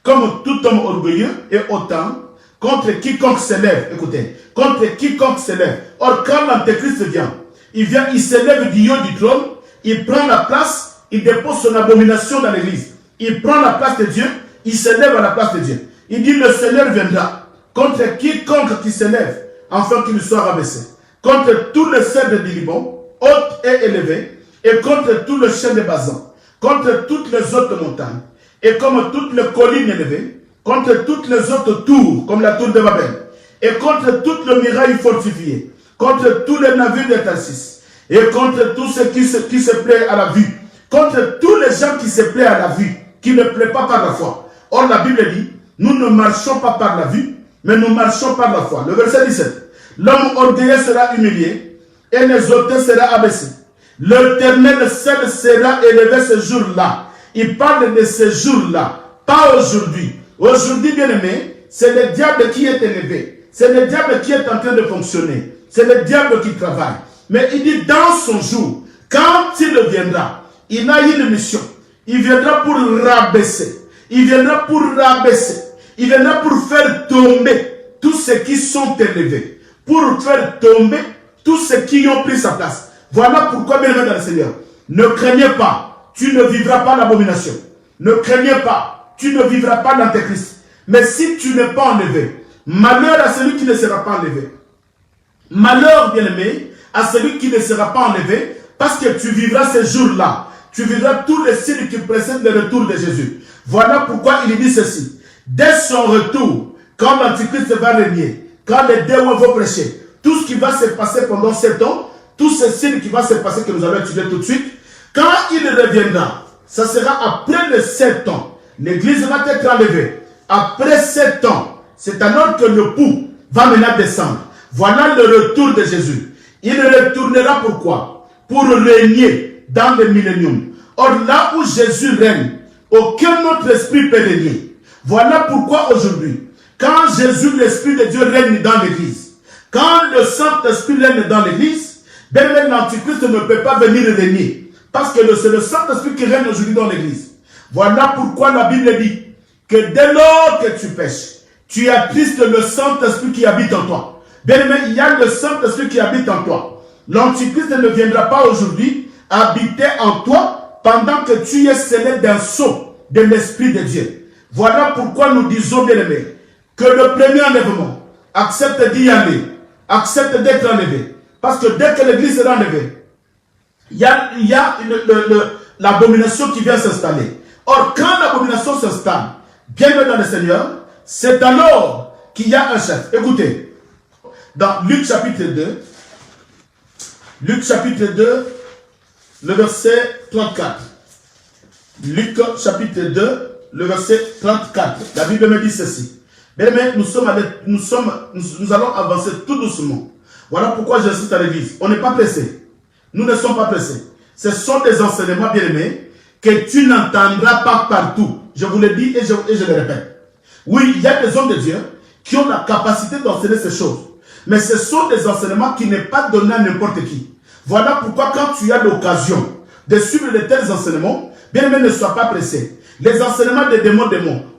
comme tout homme orgueilleux et hautain, contre quiconque s'élève. Écoutez, contre quiconque s'élève. Or, quand l'Antéchrist vient, il s'élève du haut du trône, il prend la place, il dépose son abomination dans l'église. Il prend la place de Dieu, il s'élève à la place de Dieu. Il dit le Seigneur viendra contre quiconque qui s'élève, afin qu'il soit rabaissé. Contre tout le cèdre du Liban, haute et élevée, et contre tout le chêne de Bazan, contre toutes les autres montagnes, et comme toutes les collines élevées, contre toutes les autres tours, comme la tour de Babel, et contre toutes les murailles fortifiées, contre tous les navires de Tarsis, et contre tous ceux qui se plaît à la vue, contre tous les gens qui se plaît à la vue, qui ne plaît pas par la foi. Or la Bible dit, nous ne marchons pas par la vue, mais nous marchons par la foi. Le verset 17. L'homme orgueilleux sera humilié, et l'exalté sera abaissé. L'Éternel seul sera élevé ce jour-là. Il parle de ce jour-là, pas aujourd'hui. Aujourd'hui, bien aimé, c'est le diable qui est élevé. C'est le diable qui est en train de fonctionner. C'est le diable qui travaille. Mais il dit dans son jour, quand il viendra, il a une mission. Il viendra pour rabaisser. Il viendra pour rabaisser. Il viendra pour faire tomber tous ceux qui sont élevés. Pour faire tomber tous ceux qui ont pris sa place. Voilà pourquoi, bien aimé dans le Seigneur, ne craignez pas, tu ne vivras pas l'abomination. Ne craignez pas, tu ne vivras pas l'antéchrist. Mais si tu n'es pas enlevé, malheur à celui qui ne sera pas enlevé. Malheur, bien aimé, à celui qui ne sera pas enlevé, parce que tu vivras ces jours-là. Tu vivras tous les signes qui précèdent le retour de Jésus. Voilà pourquoi il dit ceci. Dès son retour, quand l'Antichrist va régner, quand les démons vont prêcher, tout ce qui va se passer pendant 7 ans, tous ces signes qui vont se passer que nous allons étudier tout de suite, quand il reviendra, ça sera après les 7 ans. L'église va être enlevée. Après 7 ans, c'est alors que le pouls va maintenant descendre. Voilà le retour de Jésus. Il retournera pourquoi? Pour régner dans le millénium. Or, là où Jésus règne, aucun autre esprit peut régner. Voilà pourquoi aujourd'hui, quand Jésus, l'Esprit de Dieu, règne dans l'église, quand le Saint-Esprit règne dans l'église, bien l'Antichrist ne peut pas venir régner. Parce que c'est le Saint-Esprit qui règne aujourd'hui dans l'église. Voilà pourquoi la Bible dit que dès lors que tu pêches, tu attristes le Saint-Esprit qui habite en toi. Bien aimé, il y a le Saint-Esprit qui habite en toi. L'Antichrist ne viendra pas aujourd'hui habiter en toi pendant que tu es scellé d'un sceau de l'Esprit de Dieu. Voilà pourquoi nous disons, bien aimé, que le premier enlèvement, accepte d'y aller, accepte d'être enlevé. Parce que dès que l'église sera enlevée, il y a l'abomination qui vient s'installer. Or, quand l'abomination s'installe, bienvenue dans le Seigneur, c'est alors qu'il y a un chef. Écoutez, dans Luc chapitre 2, le verset 34. Luc chapitre 2, le verset 34. La Bible me dit ceci. Mais nous allons avancer tout doucement. Voilà pourquoi j'insiste à l'église. On n'est pas pressé. Nous ne sommes pas pressés. Ce sont des enseignements, bien aimés, que tu n'entendras pas partout. Je vous le dis et je le répète. Oui, il y a des hommes de Dieu qui ont la capacité d'enseigner ces choses. Mais ce sont des enseignements qui n'est pas donné à n'importe qui. Voilà pourquoi quand tu as l'occasion de suivre de tels enseignements, bien aimé, ne sois pas pressé. Les enseignements des démons,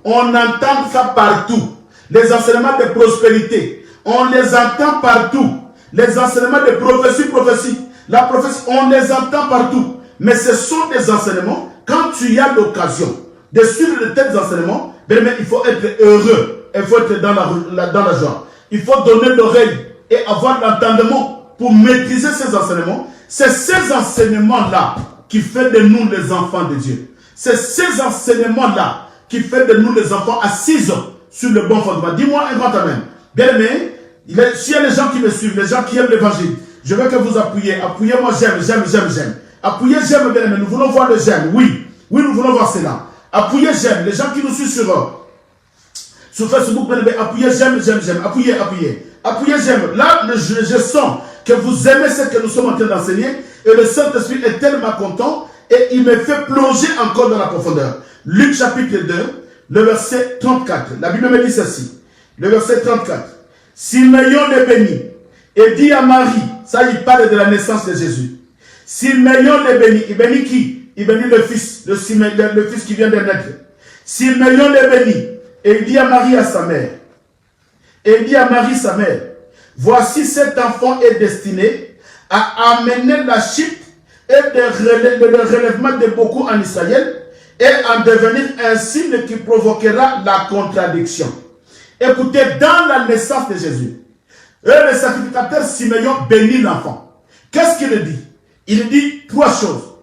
on entend ça partout. Les enseignements de prospérité, on les entend partout. Les enseignements de prophétie, la prophétie, on les entend partout. Mais ce sont des enseignements, quand tu as l'occasion de suivre de tels enseignements, bien aimé, il faut être heureux, il faut être dans la joie. Il faut donner l'oreille et avoir l'entendement pour maîtriser ces enseignements. C'est ces enseignements-là qui font de nous les enfants de Dieu. C'est ces enseignements-là qui font de nous les enfants assis sur le bon fondement. Dis-moi un grand amen. Bien aimé, s'il y a les gens qui me suivent, les gens qui aiment l'évangile, je veux que vous appuyiez. Appuyez-moi, j'aime. Appuyez, j'aime, bien aimé. Nous voulons voir le j'aime. Oui, nous voulons voir cela. Appuyez, j'aime. Les gens qui nous suivent sur Facebook, bien aimé, appuyez, j'aime. Appuyez, j'aime. Là, je sens que vous aimez ce que nous sommes en train d'enseigner et le Saint-Esprit est tellement content et il me fait plonger encore dans la profondeur. Luc chapitre 2, le verset 34. La Bible me dit ceci. Le verset 34. Simeon le bénit et dit à Marie, ça il parle de la naissance de Jésus. Simeon le bénit. Il bénit qui? Il bénit le fils, le fils qui vient de naître. Simeon le bénit et il dit à Marie, sa mère, voici cet enfant est destiné à amener la chute et le relèvement de beaucoup en Israël et en devenir un signe qui provoquera la contradiction. Écoutez, dans la naissance de Jésus, le sacrificateur Simeon bénit l'enfant. Qu'est-ce qu'il dit? Il dit trois choses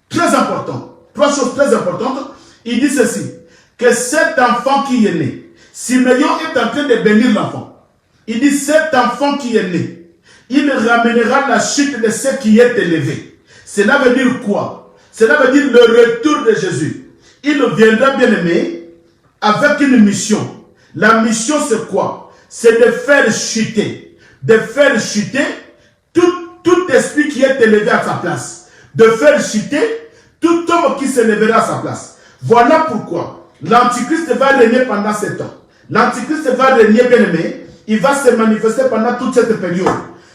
très importantes. Trois choses très importantes. Il dit ceci, que cet enfant qui est né, Simeon est en train de bénir l'enfant. Il dit, cet enfant qui est né, il ramènera la chute de ce qui est élevé. Cela veut dire quoi? Cela veut dire le retour de Jésus. Il viendra, bien aimé, avec une mission. La mission, c'est quoi? C'est de faire chuter tout esprit qui est élevé à sa place. De faire chuter tout homme qui s'élèvera à sa place. Voilà pourquoi l'Antichrist va régner pendant 7 ans. L'Antichrist va régner, bien aimé. Il va se manifester pendant toute cette période.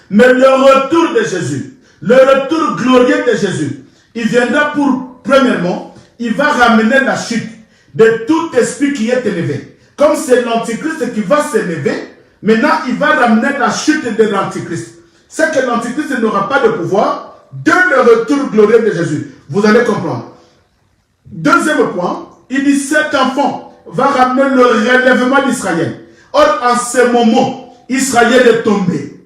Mais le retour de Jésus, le retour glorieux de Jésus, il viendra pour, premièrement, il va ramener la chute de tout esprit qui est élevé. Comme c'est l'Antichrist qui va s'élever, maintenant il va ramener la chute de l'Antichrist. C'est que l'Antichrist n'aura pas de pouvoir de le retour glorieux de Jésus. Vous allez comprendre. Deuxième point, il dit cet enfant va ramener le relèvement d'Israël. Or, en ce moment, Israël est tombé.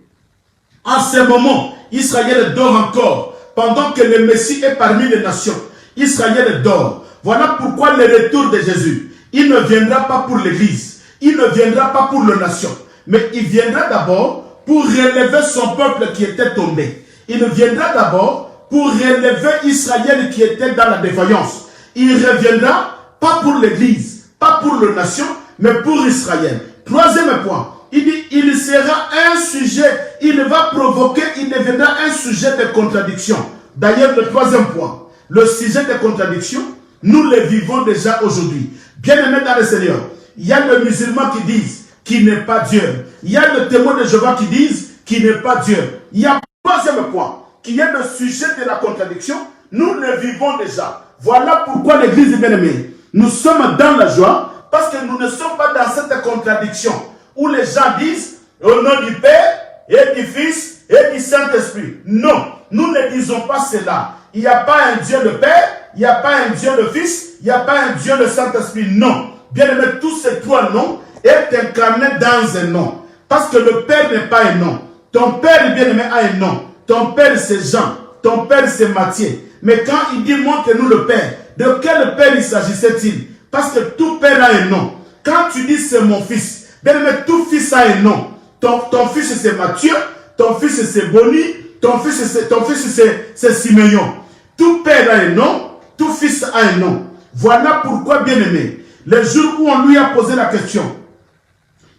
En ce moment, Israël dort encore. Pendant que le Messie est parmi les nations, Israël dort. Voilà pourquoi le retour de Jésus, il ne viendra pas pour l'Église. Il ne viendra pas pour les nations. Mais il viendra d'abord pour relever son peuple qui était tombé. Il viendra d'abord pour relever Israël qui était dans la défaillance. Il reviendra pas pour l'Église, pas pour les nations, mais pour Israël. Troisième point, il dit, il sera un sujet, il va provoquer, il deviendra un sujet de contradiction. D'ailleurs, le troisième point, le sujet de contradiction, nous le vivons déjà aujourd'hui. Bien-aimés dans le Seigneur, il y a les musulmans qui disent qu'il n'est pas Dieu. Il y a les témoins de Jéhovah qui disent qu'il n'est pas Dieu. Il y a un troisième point, qui est le sujet de la contradiction. Nous le vivons déjà. Voilà pourquoi l'Église bien-aimée, nous sommes dans la joie, parce que nous ne sommes pas dans cette contradiction où les gens disent au nom du Père et du Fils et du Saint-Esprit. Non, nous ne disons pas cela. Il n'y a pas un Dieu de Père, il n'y a pas un Dieu de Fils, il n'y a pas un Dieu de Saint-Esprit. Non. Bien aimé, tous ces trois noms est incarné dans un nom. Parce que le Père n'est pas un nom. Ton Père bien aimé a un nom. Ton Père c'est Jean. Ton Père c'est Matthieu. Mais quand il dit montre-nous le Père, de quel Père il s'agissait-il? Parce que tout Père a un nom. Quand tu dis c'est mon fils, bien aimé, tout fils a un nom. Ton fils c'est Matthieu, ton fils c'est Boni, ton fils c'est Simeon. Tout Père a un nom, tout fils a un nom. Voilà pourquoi, bien aimé, le jour où on lui a posé la question,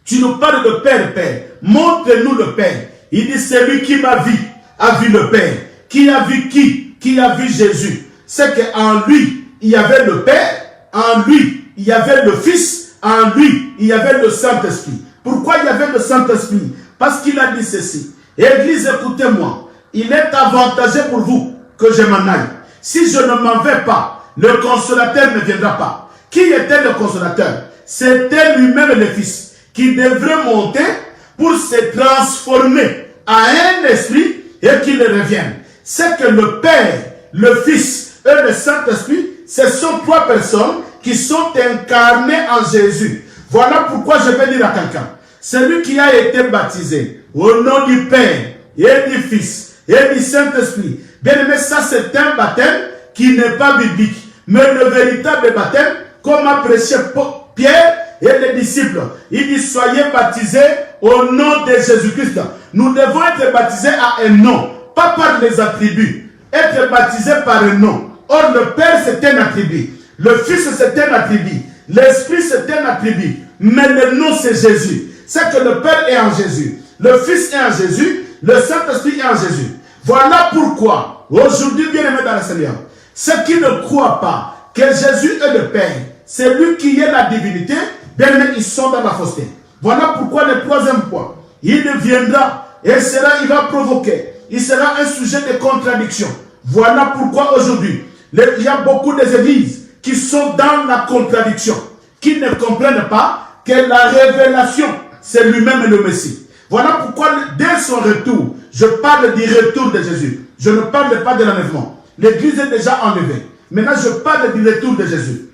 tu nous parles de Père, Père, montre-nous le Père. Il dit, celui qui m'a vu, a vu le Père. Qui a vu qui? Qui a vu Jésus? C'est qu'en lui, il y avait le Père, en lui, il y avait le Fils, en lui, il y avait le Saint-Esprit. Pourquoi il y avait le Saint-Esprit? Parce qu'il a dit ceci. Église, écoutez-moi, il est avantageux pour vous que je m'en aille. Si je ne m'en vais pas, le consolateur ne viendra pas. Qui était le consolateur? C'était lui-même le Fils, qui devrait monter pour se transformer en un esprit et qu'il revienne. C'est que le Père, le Fils et le Saint-Esprit, ce sont trois personnes qui sont incarnées en Jésus. Voilà pourquoi je vais dire à quelqu'un, celui qui a été baptisé au nom du Père et du Fils et du Saint-Esprit, bien aimé, ça c'est un baptême qui n'est pas biblique. Mais le véritable baptême, comme a prêché Pierre et les disciples, il dit soyez baptisés au nom de Jésus-Christ. Nous devons être baptisés à un nom, pas par les attributs. Être baptisés par un nom. Or le Père c'est un attribut, le Fils c'est un attribut, l'Esprit c'est un attribut, mais le nom c'est Jésus. C'est que le Père est en Jésus, le Fils est en Jésus, le Saint-Esprit est en Jésus. Voilà pourquoi aujourd'hui, bien aimé dans le Seigneur, ceux qui ne croient pas que Jésus est le Père, c'est lui qui est la divinité, bien aimé, ils sont dans la fausseté. Voilà pourquoi le troisième point, il viendra et il va provoquer, il sera un sujet de contradiction. Voilà pourquoi aujourd'hui, il y a beaucoup d'églises qui sont dans la contradiction, qui ne comprennent pas que la révélation, c'est lui-même le Messie. Voilà pourquoi dès son retour, je parle du retour de Jésus. Je ne parle pas de l'enlèvement. L'église est déjà enlevée. Maintenant, je parle du retour de Jésus.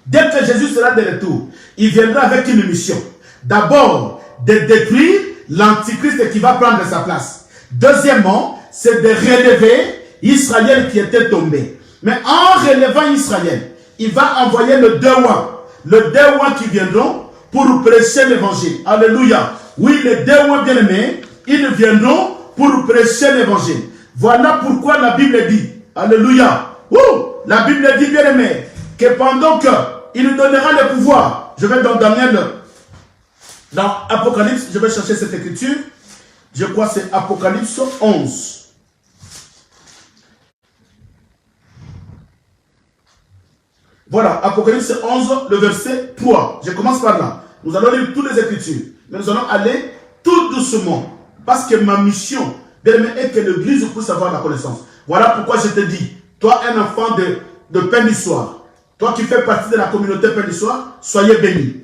Dès que Jésus sera de retour, il viendra avec une mission. D'abord, de détruire l'antichrist qui va prendre sa place. Deuxièmement, c'est de relever Israël qui était tombé. Mais en relevant Israël, il va envoyer le deux rois qui viendront pour prêcher l'évangile. Alléluia. Oui, les deux rois bien-aimés, ils viendront pour prêcher l'évangile. Voilà pourquoi la Bible dit, alléluia. La Bible dit, bien-aimé, que pendant qu'il nous donnera le pouvoir, je vais dans Daniel, dans Apocalypse, je vais chercher cette écriture, je crois que c'est Apocalypse 11. Voilà, Apocalypse 11, le verset 3. Je commence par là. Nous allons lire toutes les écritures, mais nous allons aller tout doucement, parce que ma mission, bien-aimé, est que l'Église puisse avoir la connaissance. Voilà pourquoi je te dis, toi, un enfant de pain du soir, toi qui fais partie de la communauté pain du soir, soyez béni.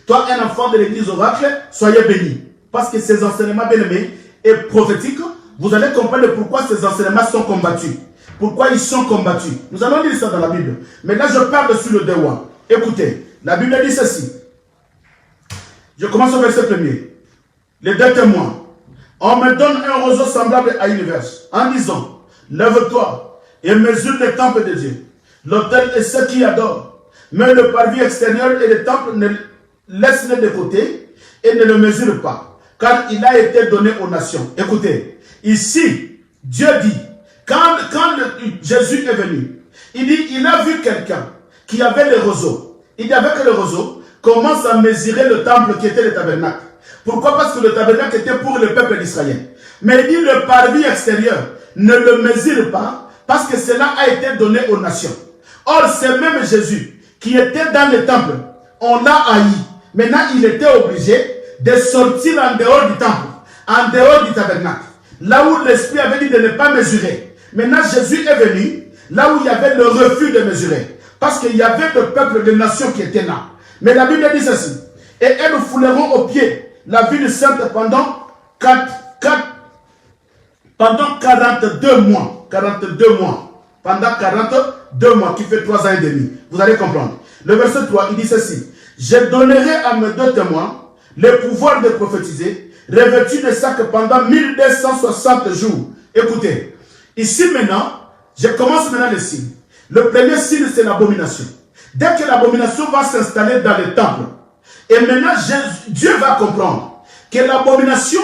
Toi, un enfant de l'église oracle, soyez béni. Parce que ces enseignements bien-aimés et prophétiques, vous allez comprendre pourquoi ces enseignements sont combattus. Pourquoi ils sont combattus. Nous allons lire ça dans la Bible. Mais là, je parle sur le devoir. Écoutez, la Bible dit ceci. Je commence au verset 1er. Les deux témoins. On me donne un roseau semblable à une verge, en disant, lève-toi et mesure le temple de Dieu. L'autel est ceux qui adorent. Mais le parvis extérieur et le temple, laisse-le de côté et ne le mesure pas. Car il a été donné aux nations. Écoutez, ici, Dieu dit, quand Jésus est venu, il dit, il a vu quelqu'un qui avait le roseau. Il dit, avec le roseau, commence à mesurer le temple qui était le tabernacle. Pourquoi? Parce que le tabernacle était pour le peuple d'Israël. Mais il dit, le parvis extérieur ne le mesure pas, parce que cela a été donné aux nations. Or, c'est même Jésus qui était dans le temple. On l'a haï. Maintenant, il était obligé de sortir en dehors du temple, en dehors du tabernacle. Là où l'Esprit avait dit de ne pas mesurer. Maintenant, Jésus est venu là où il y avait le refus de mesurer. Parce qu'il y avait le peuple de nations qui était là. Mais la Bible dit ceci. Et elles fouleront au pied la ville sainte pendant 42 mois. 42 mois. Pendant 42 mois, qui fait 3 ans et demi. Vous allez comprendre. Le verset 3, il dit ceci. Je donnerai à mes deux témoins le pouvoir de prophétiser, revêtus de sac pendant 1260 jours. Écoutez, ici maintenant, je commence maintenant le signe. Le premier signe, c'est l'abomination. Dès que l'abomination va s'installer dans le temple, et maintenant Dieu va comprendre que l'abomination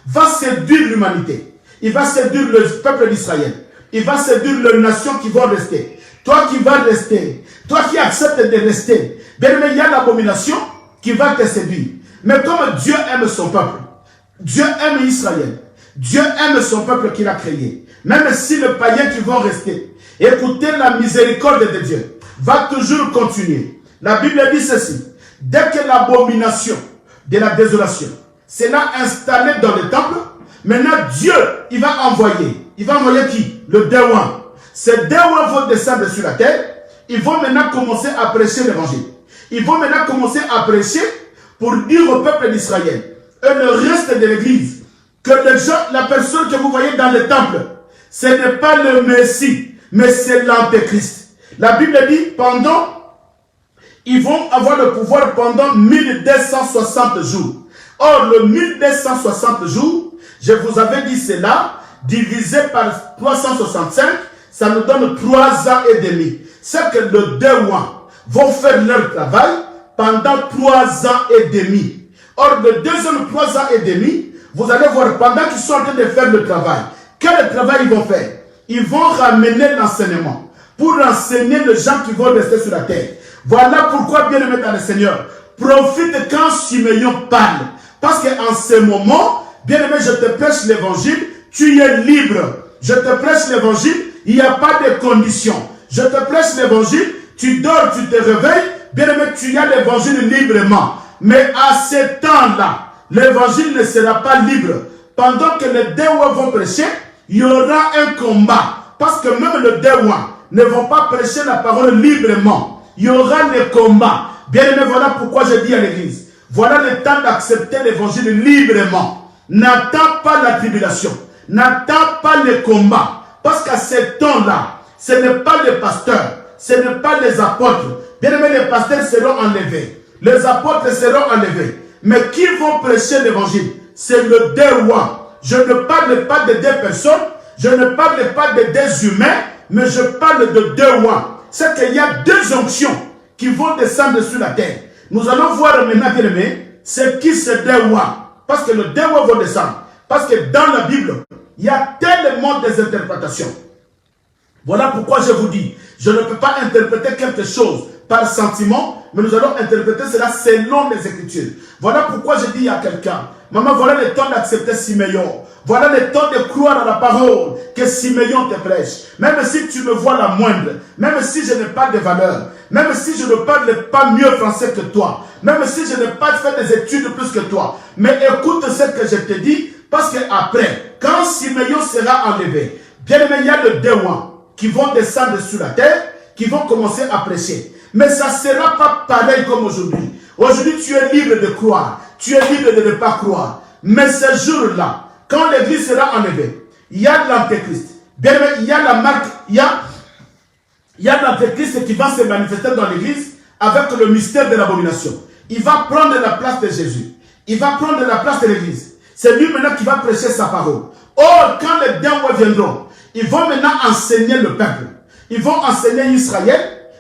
va séduire l'humanité. Il va séduire le peuple d'Israël. Il va séduire les nations qui vont rester. Toi qui vas rester, toi qui acceptes de rester, bien aimé, il y a l'abomination qui va te séduire. Mais comme Dieu aime son peuple, Dieu aime Israël, Dieu aime son peuple qu'il a créé. Même si les païens qui vont rester, écoutez, la miséricorde de Dieu va toujours continuer. La Bible dit ceci. Dès que l'abomination de la désolation sera installée dans le temple, maintenant Dieu, il va envoyer qui? Le Déwan. Ces Déwan vont descendre sur la terre. Ils vont maintenant commencer à prêcher l'évangile. Ils vont maintenant commencer à prêcher pour dire au peuple d'Israël et le reste de l'église que les gens, la personne que vous voyez dans le temple, ce n'est pas le Messie, mais c'est l'Antéchrist. La Bible dit ils vont avoir le pouvoir pendant 1260 jours. Or, le 1260 jours, je vous avais dit cela, divisé par 365, ça nous donne 3 ans et demi. C'est que les deux mois vont faire leur travail pendant 3 ans et demi. Or, le deuxième 3 ans et demi, vous allez voir, pendant qu'ils sont en train de faire le travail, quel travail ils vont faire? Ils vont ramener l'enseignement pour enseigner les gens qui vont rester sur la terre. Voilà pourquoi, bien aimé dans le Seigneur, profite quand Simeon parle. Parce qu'en ce moment, bien aimé, je te prêche l'évangile, tu es libre. Je te prêche l'évangile, il n'y a pas de conditions. Je te prêche l'évangile, tu dors, tu te réveilles, bien aimé, tu as l'évangile librement. Mais à ce temps-là, l'évangile ne sera pas libre. Pendant que les dévots vont prêcher, il y aura un combat. Parce que même les dévots ne vont pas prêcher la parole librement. Il y aura le combat. Bien aimé, voilà pourquoi je dis à l'église. Voilà le temps d'accepter l'évangile librement. N'attends pas la tribulation. N'attends pas le combat. Parce qu'à ce temps-là, ce n'est pas les pasteurs, ce n'est pas les apôtres. Bien aimé, les pasteurs seront enlevés, les apôtres seront enlevés. Mais qui vont prêcher l'évangile? C'est le deux rois. Je ne parle pas de deux personnes, je ne parle pas de deux humains, mais je parle de deux rois. C'est qu'il y a deux onctions qui vont descendre sur la terre. Nous allons voir maintenant, bien aimé, c'est qui ces deux rois. Parce que les deux rois vont descendre. Parce que dans la Bible, il y a tellement des interprétations. Voilà pourquoi je vous dis, je ne peux pas interpréter quelque chose par sentiment, mais nous allons interpréter cela selon les Écritures. Voilà pourquoi je dis à quelqu'un, maman, voilà le temps d'accepter Siméon. Voilà le temps de croire à la parole que Siméon te prêche. Même si tu me vois la moindre, même si je n'ai pas de valeur, même si je ne parle pas mieux français que toi, même si je n'ai pas fait des études plus que toi, mais écoute ce que je te dis, parce que après, quand Siméon sera enlevé, bien aimé, il y a le deux rois qui vont descendre sur la terre, qui vont commencer à prêcher. Mais ça ne sera pas pareil comme aujourd'hui. Aujourd'hui, tu es libre de croire, tu es libre de ne pas croire. Mais ce jour-là, quand l'église sera enlevée, il y a de l'antéchrist. Bien aimé, il y a la marque, il y a l'antéchrist qui va se manifester dans l'église avec le mystère de l'abomination. Il va prendre la place de Jésus. Il va prendre la place de l'église. C'est lui maintenant qui va prêcher sa parole. Or, quand les démons viendront, ils vont maintenant enseigner le peuple. Ils vont enseigner Israël.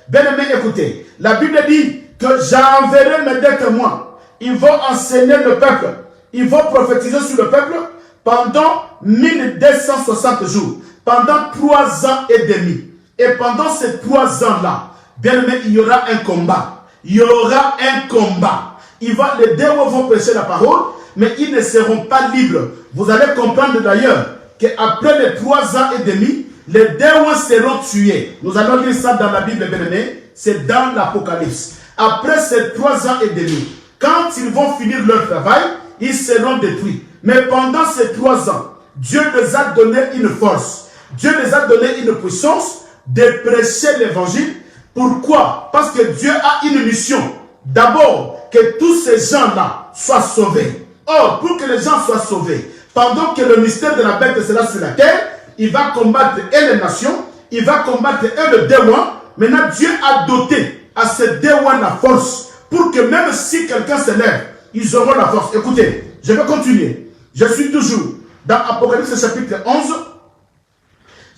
Bien aimé, écoutez. La Bible dit que j'enverrai mes deux témoins. Ils vont enseigner le peuple. Ils vont prophétiser sur le peuple pendant 1260 jours. Pendant 3 ans et demi. Et pendant ces 3 ans-là, bien aimé, il y aura un combat. Il y aura un combat. Les démons vont prêcher la parole, mais ils ne seront pas libres. Vous allez comprendre d'ailleurs qu'après les 3 ans et demi, les démons seront tués. Nous allons lire ça dans la Bible, bien aimé. C'est dans l'Apocalypse. Après ces 3 ans et demi, quand ils vont finir leur travail, ils seront détruits. Mais pendant ces 3 ans, Dieu les a donné une force. Dieu les a donné une puissance de prêcher l'évangile. Pourquoi? Parce que Dieu a une mission. D'abord, que tous ces gens-là soient sauvés. Or, pour que les gens soient sauvés, pendant que le mystère de la bête sera sur la terre, il va combattre et les nations, il va combattre et le démon. Maintenant, Dieu a doté à ces démons la force pour que même si quelqu'un se lève, ils auront la force. Écoutez, je vais continuer. Je suis toujours dans Apocalypse chapitre 11.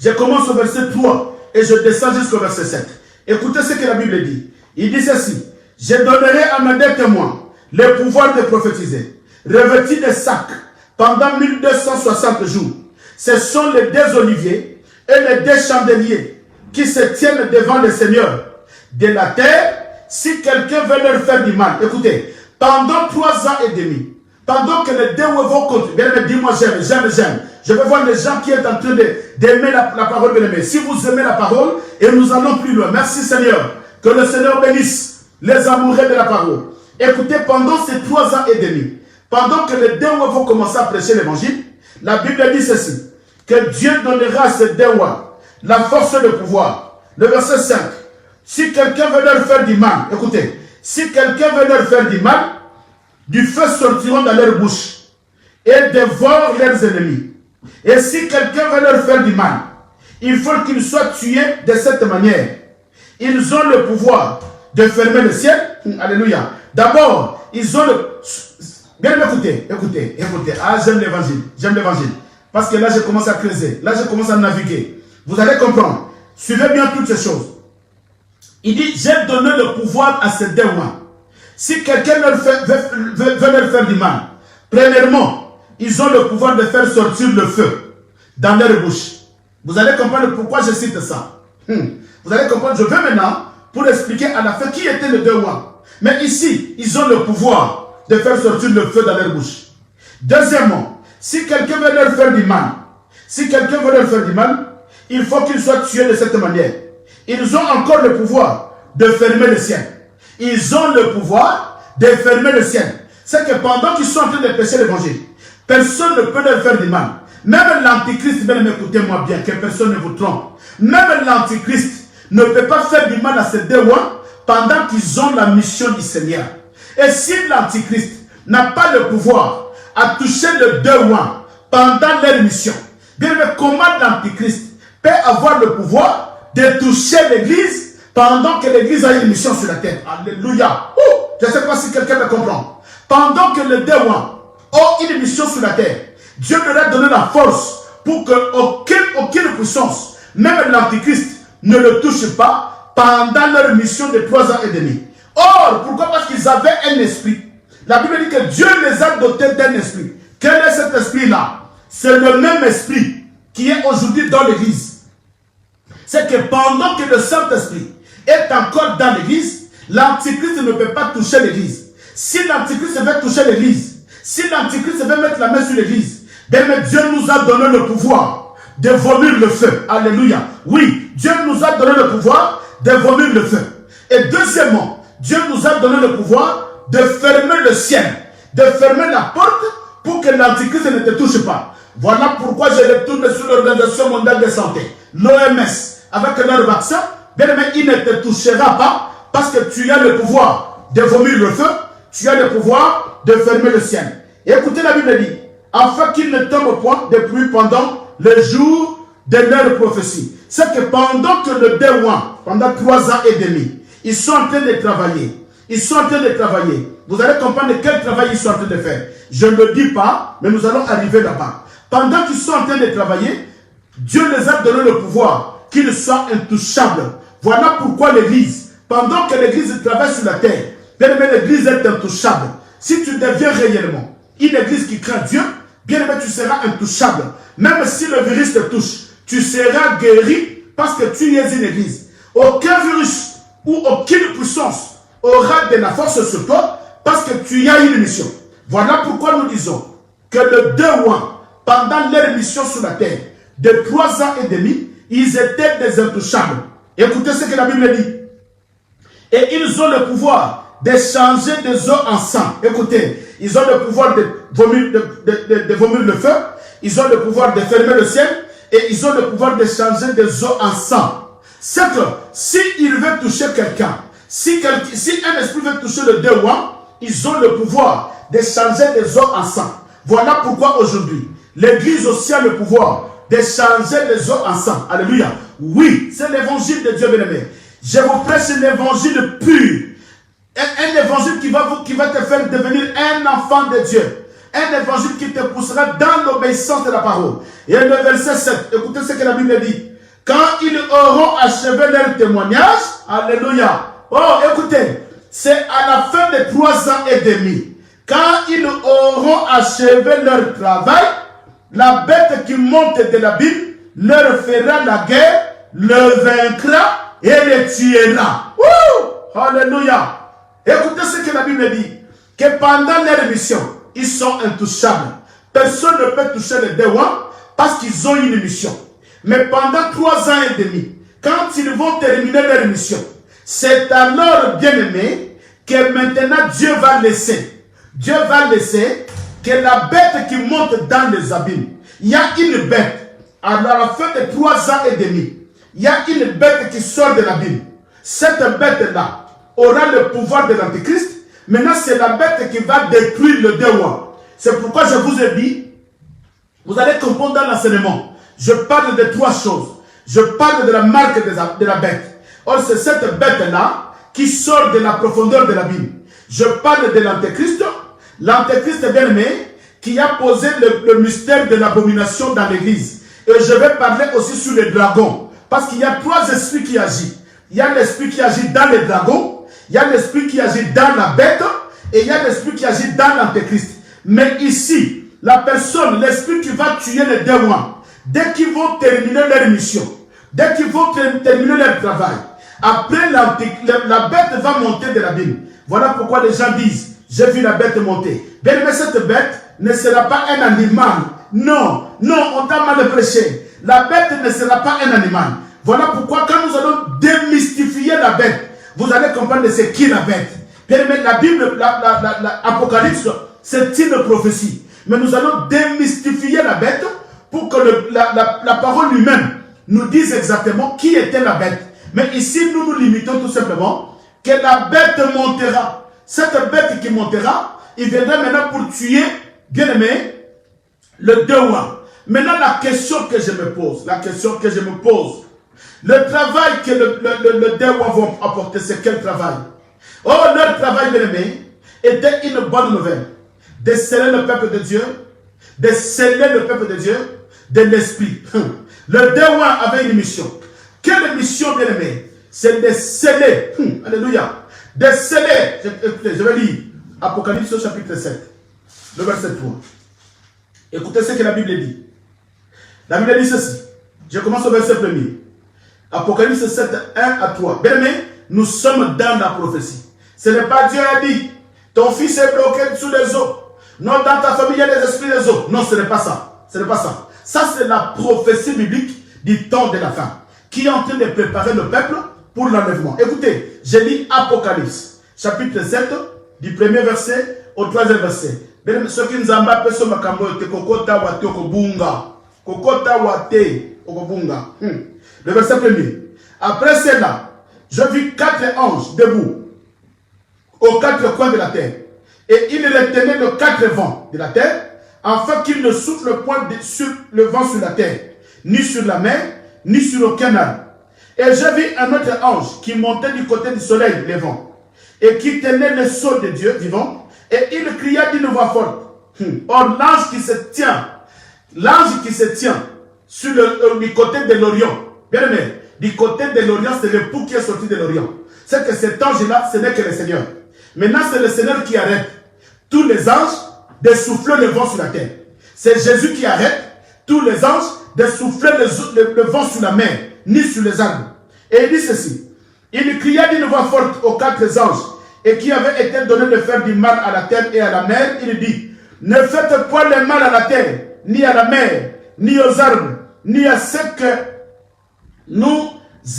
Je commence au verset 3 et je descends jusqu'au verset 7. Écoutez ce que la Bible dit. Il dit ceci. Je donnerai à mes deux témoins le pouvoir de prophétiser, revêtis de sacs pendant 1260 jours. Ce sont les deux oliviers et les deux chandeliers qui se tiennent devant le Seigneur de la terre. Si quelqu'un veut leur faire du mal, écoutez, pendant 3 ans et demi, pendant que les deux vont continuer, bien aimé, dis-moi j'aime. Je vais voir les gens qui sont en train d'aimer la parole, bien aimé. Si vous aimez la parole, et nous allons plus loin. Merci Seigneur. Que le Seigneur bénisse les amoureux de la parole. Écoutez, pendant ces 3 ans et demi, pendant que les deux vont commencer à prêcher l'évangile, la Bible dit ceci, que Dieu donnera à ces deux la force et le pouvoir. Le verset 5, si quelqu'un veut leur faire du mal, écoutez, si quelqu'un veut leur faire du mal, du feu sortiront dans leur bouche et dévorent leurs ennemis. Et si quelqu'un veut leur faire du mal, il faut qu'ils soient tués de cette manière. Ils ont le pouvoir de fermer le ciel. Alléluia. D'abord, ils ont le... Bien écoutez. Ah, j'aime l'évangile. Parce que là, je commence à creuser. Là, je commence à naviguer. Vous allez comprendre. Suivez bien toutes ces choses. Il dit, j'ai donné le pouvoir à ces démons. Si quelqu'un veut leur faire du mal, premièrement, ils ont le pouvoir de faire sortir le feu dans leur bouche. Vous allez comprendre pourquoi je cite ça. Vous allez comprendre, je vais maintenant pour expliquer à la fin qui étaient les deux rois. Mais ici, ils ont le pouvoir de faire sortir le feu dans leur bouche. Deuxièmement, si quelqu'un veut leur faire du mal, il faut qu'ils soient tués de cette manière. Ils ont encore le pouvoir de fermer le ciel. Ils ont le pouvoir de fermer le ciel. C'est que pendant qu'ils sont en train de prêcher l'évangile, personne ne peut leur faire du mal. Même l'antichrist, bien écoutez-moi bien, que personne ne vous trompe. Même l'antichrist ne peut pas faire du mal à ces deux rois pendant qu'ils ont la mission du Seigneur. Et si l'antichrist n'a pas le pouvoir à toucher les deux rois pendant leur mission, bien mais comment l'antichrist peut avoir le pouvoir de toucher l'église pendant que l'église a une mission sur la terre. Alléluia. Je ne sais pas si quelqu'un me comprend. Pendant que les démons ont une mission sur la terre, Dieu leur a donné la force pour qu'aucune puissance, même l'Antichrist, ne le touche pas pendant leur mission de 3 ans et demi. Or, pourquoi? Parce qu'ils avaient un esprit. La Bible dit que Dieu les a dotés d'un esprit. Quel est cet esprit-là? C'est le même esprit qui est aujourd'hui dans l'église. C'est que pendant que le Saint-Esprit est encore dans l'église, l'Antichrist ne peut pas toucher l'église. Si l'Antichrist veut toucher l'église, si l'Antichrist veut mettre la main sur l'église, mais Dieu nous a donné le pouvoir de vomir le feu. Alléluia. Oui, Dieu nous a donné le pouvoir de vomir le feu. Et deuxièmement, Dieu nous a donné le pouvoir de fermer le ciel, de fermer la porte pour que l'Antichrist ne te touche pas. Voilà pourquoi je retourne sur l'Organisation mondiale de santé, l'OMS, avec leur vaccin. Bien aimé, il ne te touchera pas parce que tu as le pouvoir de vomir le feu, tu as le pouvoir de fermer le ciel. Et écoutez, la Bible dit, afin qu'il ne tombe point de pluie pendant le jour de leur prophétie. C'est que pendant que le démon, pendant 3 ans et demi, ils sont en train de travailler. Ils sont en train de travailler. Vous allez comprendre quel travail ils sont en train de faire. Je ne le dis pas, mais nous allons arriver là-bas. Pendant qu'ils sont en train de travailler, Dieu les a donné le pouvoir qu'ils soient intouchables. Voilà pourquoi l'église, pendant que l'église travaille sur la terre, bien aimé, l'église est intouchable. Si tu deviens réellement une église qui craint Dieu, bien aimé, tu seras intouchable. Même si le virus te touche, tu seras guéri parce que tu es une église. Aucun virus ou aucune puissance aura de la force sur toi parce que tu as une mission. Voilà pourquoi nous disons que le démon, pendant leur mission sur la terre, de 3 ans et demi, ils étaient des intouchables. Écoutez ce que la Bible dit. Et ils ont le pouvoir de changer des eaux en sang. Écoutez, ils ont le pouvoir de vomir le feu, ils ont le pouvoir de fermer le ciel, et ils ont le pouvoir de changer des eaux en sang. C'est que s'ils veulent toucher quelqu'un, si un esprit veut toucher le démon, ils ont le pouvoir de changer des eaux en sang. Voilà pourquoi aujourd'hui, l'église aussi a le pouvoir de changer les eaux en sang. Alléluia. Oui, c'est l'évangile de Dieu bien-aimé. Je vous prêche l'évangile pur. Un évangile qui va te faire devenir un enfant de Dieu. Un évangile qui te poussera dans l'obéissance de la parole. Et le verset 7, écoutez ce que la Bible dit. Quand ils auront achevé leur témoignage, alléluia. Oh, écoutez, c'est à la fin de 3 ans et demi. Quand ils auront achevé leur travail, la bête qui monte de l'abîme leur fera la guerre, le vaincra et le tuera. Ouh! Alléluia. Écoutez ce que la Bible dit. Que pendant leur mission, ils sont intouchables. Personne ne peut toucher les démons parce qu'ils ont une mission. Mais pendant 3 ans et demi, quand ils vont terminer leur mission, c'est alors, bien aimé, que maintenant Dieu va laisser. Dieu va laisser que la bête qui monte dans les abîmes, il y a une bête, à la fin de 3 ans et demi, il y a une bête qui sort de l'abîme. Cette bête-là aura le pouvoir de l'Antichrist. Maintenant, c'est la bête qui va détruire le démon. C'est pourquoi je vous ai dit, vous allez comprendre dans l'enseignement. Je parle de 3 choses. Je parle de la marque de la bête. Or, c'est cette bête-là qui sort de la profondeur de l'abîme. Je parle de l'Antéchrist. L'Antéchrist, bien aimé, qui a posé le mystère de l'abomination dans l'église. Et je vais parler aussi sur les dragons. Parce qu'il y a 3 esprits qui agissent. Il y a l'esprit qui agit dans les dragons. Il y a l'esprit qui agit dans la bête. Et il y a l'esprit qui agit dans l'Antéchrist. Mais ici, la personne, l'esprit qui va tuer les démons, dès qu'ils vont terminer leur mission, dès qu'ils vont terminer leur travail, après la bête va monter de l'abîme. Voilà pourquoi les gens disent, j'ai vu la bête monter. Bien, mais cette bête ne sera pas un animal. Non, non, on t'a mal prêché. La bête ne sera pas un animal. Voilà pourquoi quand nous allons démystifier la bête, vous allez comprendre c'est qui la bête. Bien, mais la Bible, l'Apocalypse, c'est une prophétie. Mais nous allons démystifier la bête pour que la parole lui-même nous dise exactement qui était la bête. Mais ici, nous nous limitons tout simplement que la bête montera. Cette bête qui montera, il viendra maintenant pour tuer, bien aimé, le démon. Maintenant, la question que je me pose, Le travail que le Dewa vont apporter, c'est quel travail? Oh, leur travail, bien aimé, était une bonne nouvelle. De sceller le peuple de Dieu, de sceller le peuple de Dieu, de l'esprit. Le Dewa avait une mission. Quelle mission, bien aimé? C'est de sceller. Alléluia. De sceller. Je vais lire Apocalypse au chapitre 7, le verset 3. Écoutez ce que la Bible dit. La Bible dit ceci. Je commence au verset 1er. Apocalypse 7, 1 à 3. Bien aimé, nous sommes dans la prophétie. Ce n'est pas Dieu a dit, ton fils est bloqué sous les eaux. Non, dans ta famille, il y a des esprits des eaux. Non, ce n'est pas ça. Ce n'est pas ça. Ça, c'est la prophétie biblique du temps de la fin, qui est en train de préparer le peuple pour l'enlèvement. Écoutez, j'ai lu Apocalypse, chapitre 7, du premier verset au troisième verset. Bien aimé, ceux qui nous ont appelé sur ma cambo, te kokota wate okobunga. Kokota wate okobunga. Le verset 1er. Après cela, je vis 4 anges debout aux 4 coins de la terre. Et ils retenaient les 4 vents de la terre, afin qu'ils ne soufflent point sur le vent sur la terre, ni sur la mer, ni sur aucun arbre. Et je vis un autre ange qui montait du côté du soleil levant, et qui tenait le sceau de Dieu vivant, et il cria d'une voix forte. Or, l'ange qui se tient sur du côté de l'Orient, bien aimé, du côté de l'Orient, c'est l'époux qui est sorti de l'Orient. C'est que cet ange-là, ce n'est que le Seigneur. Maintenant, c'est le Seigneur qui arrête tous les anges de souffler le vent sur la terre. C'est Jésus qui arrête tous les anges de souffler le vent sur la mer, ni sur les arbres. Et il dit ceci. Il cria d'une voix forte aux 4 anges, et qui avaient été donnés de faire du mal à la terre et à la mer. Il dit, ne faites point le mal à la terre, ni à la mer, ni aux arbres, ni à ce que nous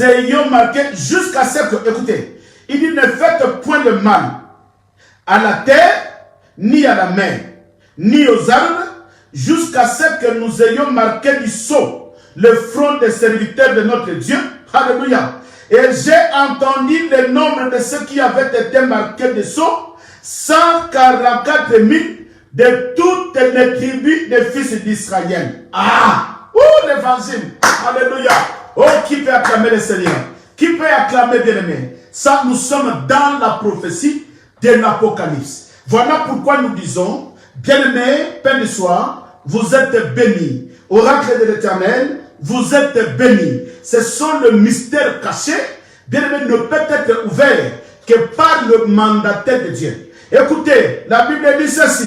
ayons marqué jusqu'à ce que, écoutez, il dit, ne faites point le mal à la terre, ni à la mer, ni aux arbres, jusqu'à ce que nous ayons marqué du sceau le front des serviteurs de notre Dieu. Alléluia. Et j'ai entendu le nombre de ceux qui avaient été marqués de sceau, 144 000 de toutes les tribus des fils d'Israël. Ah! Oh, l'évangile! Alléluia! Oh, qui peut acclamer le Seigneur? Qui peut acclamer bien-aimé? Ça, nous sommes dans la prophétie de l'Apocalypse. Voilà pourquoi nous disons, bien-aimé, Père du soir, vous êtes bénis. Oracle de l'Éternel, vous êtes bénis. Ce sont le mystère caché, bien-aimé, ne peut être ouvert que par le mandataire de Dieu. Écoutez, la Bible dit ceci,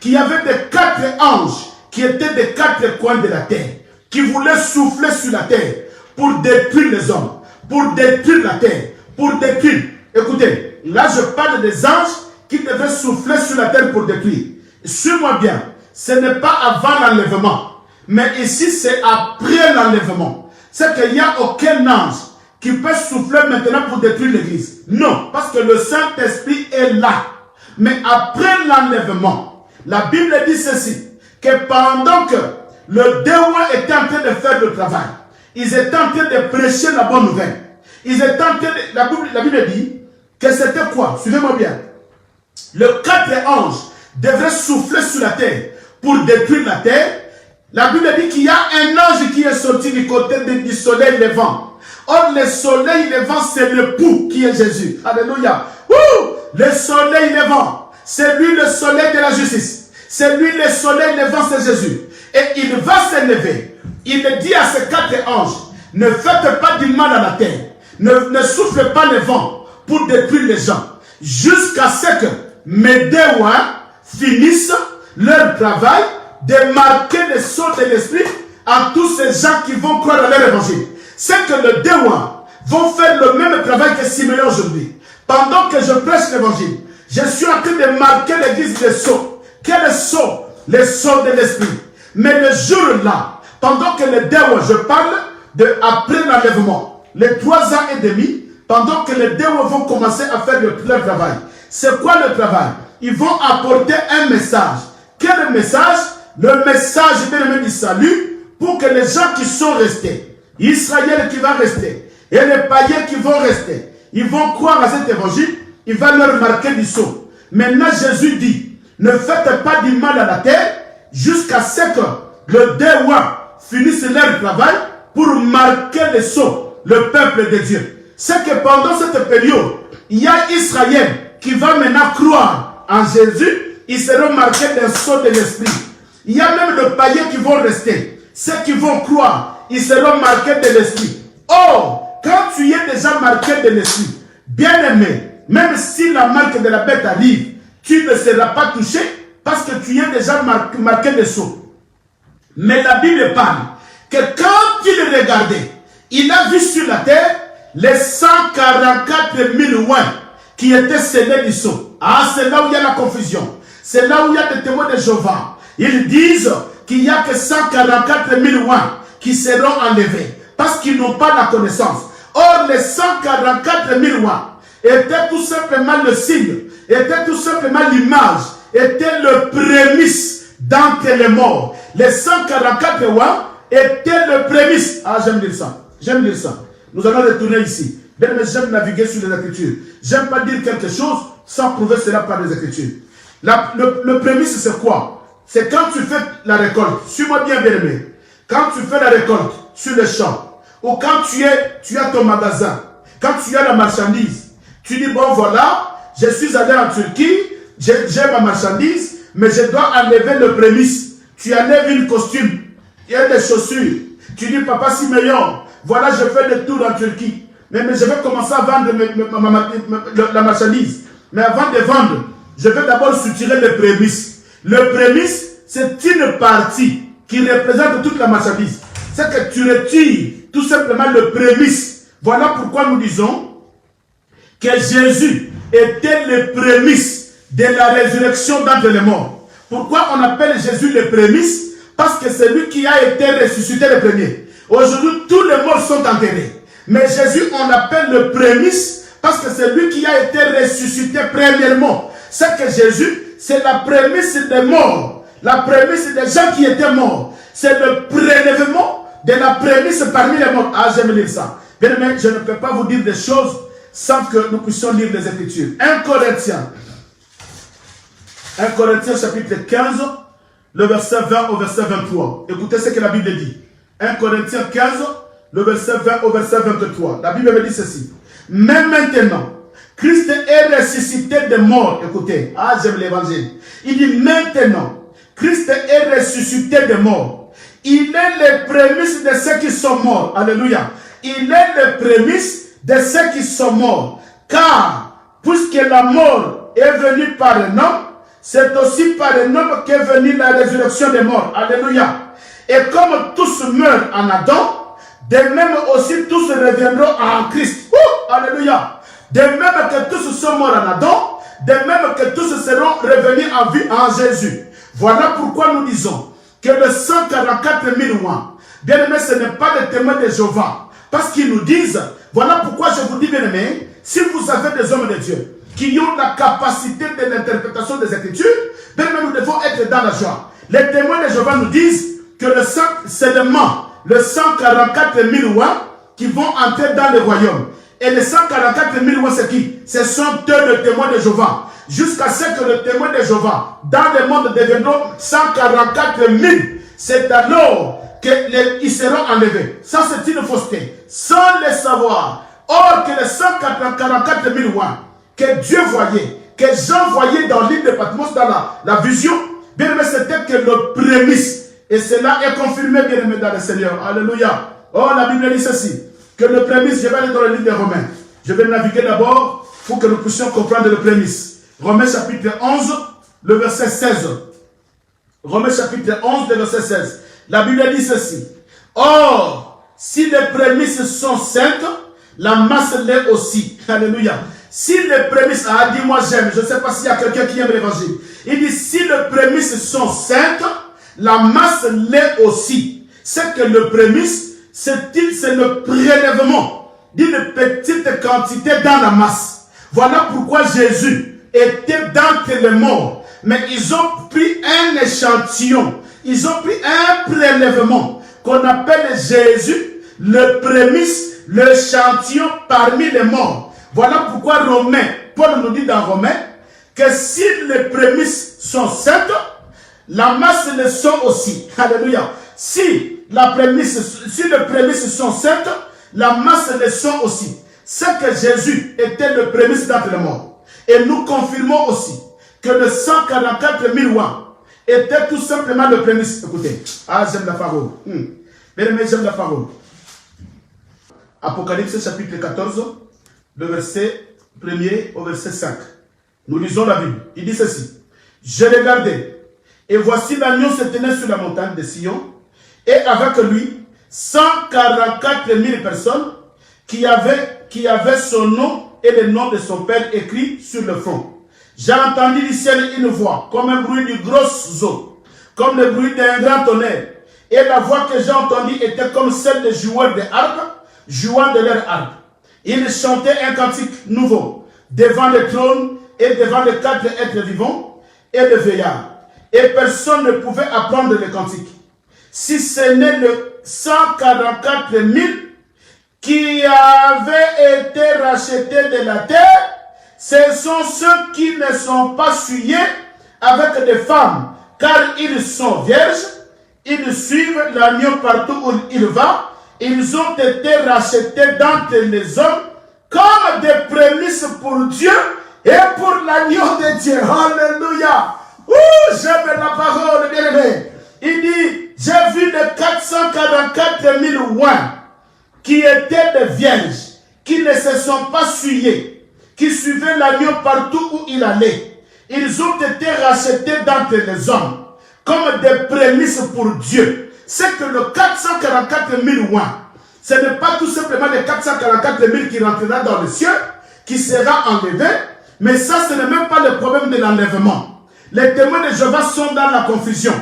qu'il y avait des 4 anges qui étaient des 4 coins de la terre, qui voulaient souffler sur la terre pour détruire les hommes, pour détruire la terre, pour détruire. Écoutez, là je parle des anges qui devaient souffler sur la terre pour détruire. Suis-moi bien, ce n'est pas avant l'enlèvement, mais ici c'est après l'enlèvement. C'est qu'il n'y a aucun ange qui peut souffler maintenant pour détruire l'église. Non, parce que le Saint-Esprit est là. Mais après l'enlèvement, la Bible dit ceci, que pendant que le Dewa était en train de faire le travail, ils étaient en train de prêcher la bonne nouvelle. Ils étaient en train de, la Bible dit que c'était quoi? Suivez-moi bien. Le 4 anges devraient souffler sur la terre pour détruire la terre. La Bible dit qu'il y a un ange qui est sorti du côté du soleil levant. Or, le soleil levant, c'est l'époux qui est Jésus. Alléluia. Le soleil levant, c'est lui le soleil de la justice. C'est lui le soleil levant, c'est Jésus. Et il va s'élever. Il dit à ces 4 anges, ne faites pas du mal à la terre. Ne soufflez pas le vent pour détruire les gens. Jusqu'à ce que mes Dewa finissent leur travail de marquer le sceau de l'esprit à tous ces gens qui vont croire à leur évangile. C'est que les Dewa vont faire le même travail que Simeon aujourd'hui. Pendant que je prêche l'évangile, je suis en train de marquer l'église des sceaux. Quel sceau? Les sceaux de l'esprit. Mais le jour-là, pendant que les Dewa, je parle de après l'enlèvement, les 3 ans et demi, pendant que les Dewa vont commencer à faire leur travail. C'est quoi le travail? Ils vont apporter un message. Quel message? Le message bien-aimé du salut pour que les gens qui sont restés, Israël qui va rester, et les païens qui vont rester, ils vont croire à cet évangile, il va leur marquer du sceau. Maintenant Jésus dit, ne faites pas du mal à la terre jusqu'à ce que le Dewa finisse leur travail pour marquer le sceau le peuple de Dieu. C'est que pendant cette période, il y a Israël qui va maintenant croire en Jésus. Ils seront marqués d'un sceau de l'esprit. Il y a même les païens qui vont rester. Ceux qui vont croire, ils seront marqués de l'esprit. Or, quand tu es déjà marqué de l'esprit, bien aimé, même si la marque de la bête arrive, tu ne seras pas touché parce que tu es déjà marqué de sceau. Mais la Bible parle que quand il regardait, il a vu sur la terre les 144 000 oins qui étaient scellés du sceau. Ah, c'est là où il y a la confusion. C'est là où il y a des témoins de Jéhovah. Ils disent qu'il n'y a que 144 000 oins qui seront enlevés parce qu'ils n'ont pas la connaissance. Or, les 144 000 oins étaient tout simplement le signe, étaient tout simplement l'image, étaient le prémisse d'entre les morts. Les 144 oins étaient le prémisse. Ah, j'aime dire ça. J'aime dire ça. Nous allons retourner ici. Bien, mais j'aime naviguer sur les Écritures. J'aime pas dire quelque chose sans prouver cela par les Écritures. Le prémisse, c'est quoi? C'est quand tu fais la récolte. Suis-moi bien, bien-aimé. Quand tu fais la récolte sur le champ, ou quand tu as ton magasin, quand tu as la marchandise, tu dis, bon, voilà, je suis allé en Turquie, j'ai ma marchandise, mais je dois enlever le prémisse. Tu enlèves une costume, il y a des chaussures. Tu dis, papa Simeon, voilà, je fais le tour en Turquie. Mais je vais commencer à vendre la marchandise. Mais avant de vendre, je vais d'abord soutirer le prémisse. Le prémisse, c'est une partie qui représente toute la marchandise. C'est que tu retires tout simplement le prémisse. Voilà pourquoi nous disons que Jésus était le prémisse de la résurrection d'entre les morts. Pourquoi on appelle Jésus le prémisse? Parce que c'est lui qui a été ressuscité le premier. Aujourd'hui, tous les morts sont enterrés. Mais Jésus, on l'appelle le prémisse parce que c'est lui qui a été ressuscité premièrement. C'est que Jésus, c'est la prémisse des morts. La prémisse des gens qui étaient morts. C'est le prélèvement de la prémisse parmi les morts. Ah, j'aime lire ça. Bien aimé, je ne peux pas vous dire des choses sans que nous puissions lire les Écritures. 1 Corinthiens chapitre 15, le verset 20 au verset 23. Écoutez ce que la Bible dit. 1 Corinthiens 15, le verset 20 au verset 23. La Bible me dit ceci. Mais maintenant, Christ est ressuscité des morts. Écoutez, ah, j'aime l'évangile. Il dit maintenant, Christ est ressuscité des morts. Il est le prémisse de ceux qui sont morts. Alléluia. Il est le prémisse de ceux qui sont morts. Car, puisque la mort est venue par un homme, c'est aussi par un homme qu'est venue la résurrection des morts. Alléluia. Et comme tous meurent en Adam, de même aussi tous reviendront en Christ. Alléluia. De même que tous sont morts en Adam, de même que tous seront revenus en vie en Jésus. Voilà pourquoi nous disons que le 144 000 oins, bien aimé, ce n'est pas des témoins de Jéhovah. Parce qu'ils nous disent, voilà pourquoi je vous dis, bien aimé, si vous avez des hommes de Dieu qui ont la capacité de l'interprétation des Écritures, bien aimé, nous devons être dans la joie. Les témoins de Jéhovah nous disent que c'est le 144 000 oins qui vont entrer dans le royaume. Et les 144 000 oins, c'est qui? Ce sont eux les témoins de Jéhovah. Jusqu'à ce que les témoins de Jéhovah, dans le monde, deviendront 144 000. C'est alors qu'ils seront enlevés. Ça, c'est une fausseté. Sans le savoir. Or, que les 144 000 oins que Dieu voyait, que Jean voyait dans l'île de Patmos, dans la vision, bien aimé, c'était que le prémisse. Et cela est confirmé, bien aimé, dans le Seigneur. Alléluia. Oh, la Bible dit ceci. Que le prémisse, je vais aller dans le livre des Romains. Je vais naviguer d'abord pour que nous puissions comprendre le prémisse. Romains chapitre 11, le verset 16. Romains chapitre 11, le verset 16. La Bible dit ceci. Or, si les prémices sont saintes, la masse l'est aussi. Alléluia. Si les prémices, ah, dis-moi j'aime, je ne sais pas s'il y a quelqu'un qui aime l'évangile. Il dit, si les prémices sont saintes, la masse l'est aussi. C'est que le prémisse, c'est le prélèvement d'une petite quantité dans la masse. Voilà pourquoi Jésus était dans les morts. Mais ils ont pris un échantillon. Ils ont pris un prélèvement qu'on appelle Jésus, le prémisse, l'échantillon parmi les morts. Voilà pourquoi Paul nous dit dans Romains que si les prémices sont saintes, la masse le sont aussi. Alléluia. Si les prémices sont saintes, la masse le sont aussi. C'est que Jésus était le prémisse d'entre les morts. Et nous confirmons aussi que le 144 000 rois était tout simplement le prémisse. Écoutez, j'aime la parole. Bien aimé, j'aime la parole. Apocalypse chapitre 14, le verset 1er au verset 5. Nous lisons la Bible. Il dit ceci. Je regardais, et voici l'agneau se tenait sur la montagne de Sion, et avec lui 144 000 personnes qui avaient son nom et le nom de son père écrit sur le front. J'ai entendu du ciel une voix, comme un bruit de grosses eaux, comme le bruit d'un grand tonnerre. Et la voix que j'ai entendue était comme celle des joueurs de harpe, jouant de leur harpe. Ils chantaient un cantique nouveau, devant le trône et devant les 4 êtres vivants et le veillard. Et personne ne pouvait apprendre le cantique. Si ce n'est le 144 000 qui avaient été rachetés de la terre, ce sont ceux qui ne sont pas souillés avec des femmes, car ils sont vierges, ils suivent l'agneau partout où il va, ils ont été rachetés d'entre les hommes comme des prémices pour Dieu et pour l'agneau de Dieu. Alléluia. J'aime la parole, bien-aimé. Il dit, j'ai vu les 444 000 rois qui étaient des vierges, qui ne se sont pas souillés, qui suivaient l'agneau partout où il allait. Ils ont été rachetés d'entre les hommes comme des prémices pour Dieu. C'est que le 444 000 rois, ce n'est pas tout simplement les 444 000 qui rentrera dans le ciel, qui sera enlevé, mais ça, ce n'est même pas le problème de l'enlèvement. Les témoins de Jéhovah sont dans la confusion.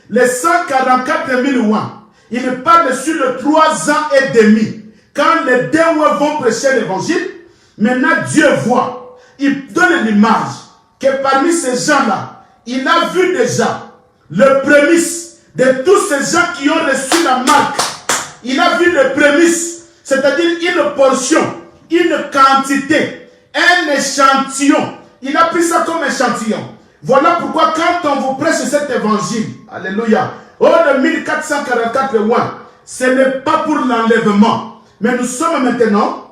Les 144 000 rois, ils parlent sur le 3 ans et demi. Quand les deux rois vont prêcher l'évangile, maintenant Dieu voit. Il donne l'image que parmi ces gens-là, il a vu déjà le prémisse de tous ces gens qui ont reçu la marque. Il a vu le prémisse, c'est-à-dire une portion, une quantité, un échantillon. Il a pris ça comme échantillon. Voilà pourquoi quand on vous prêche cet évangile, alléluia, le 1444 rois, ce n'est pas pour l'enlèvement. Mais nous sommes maintenant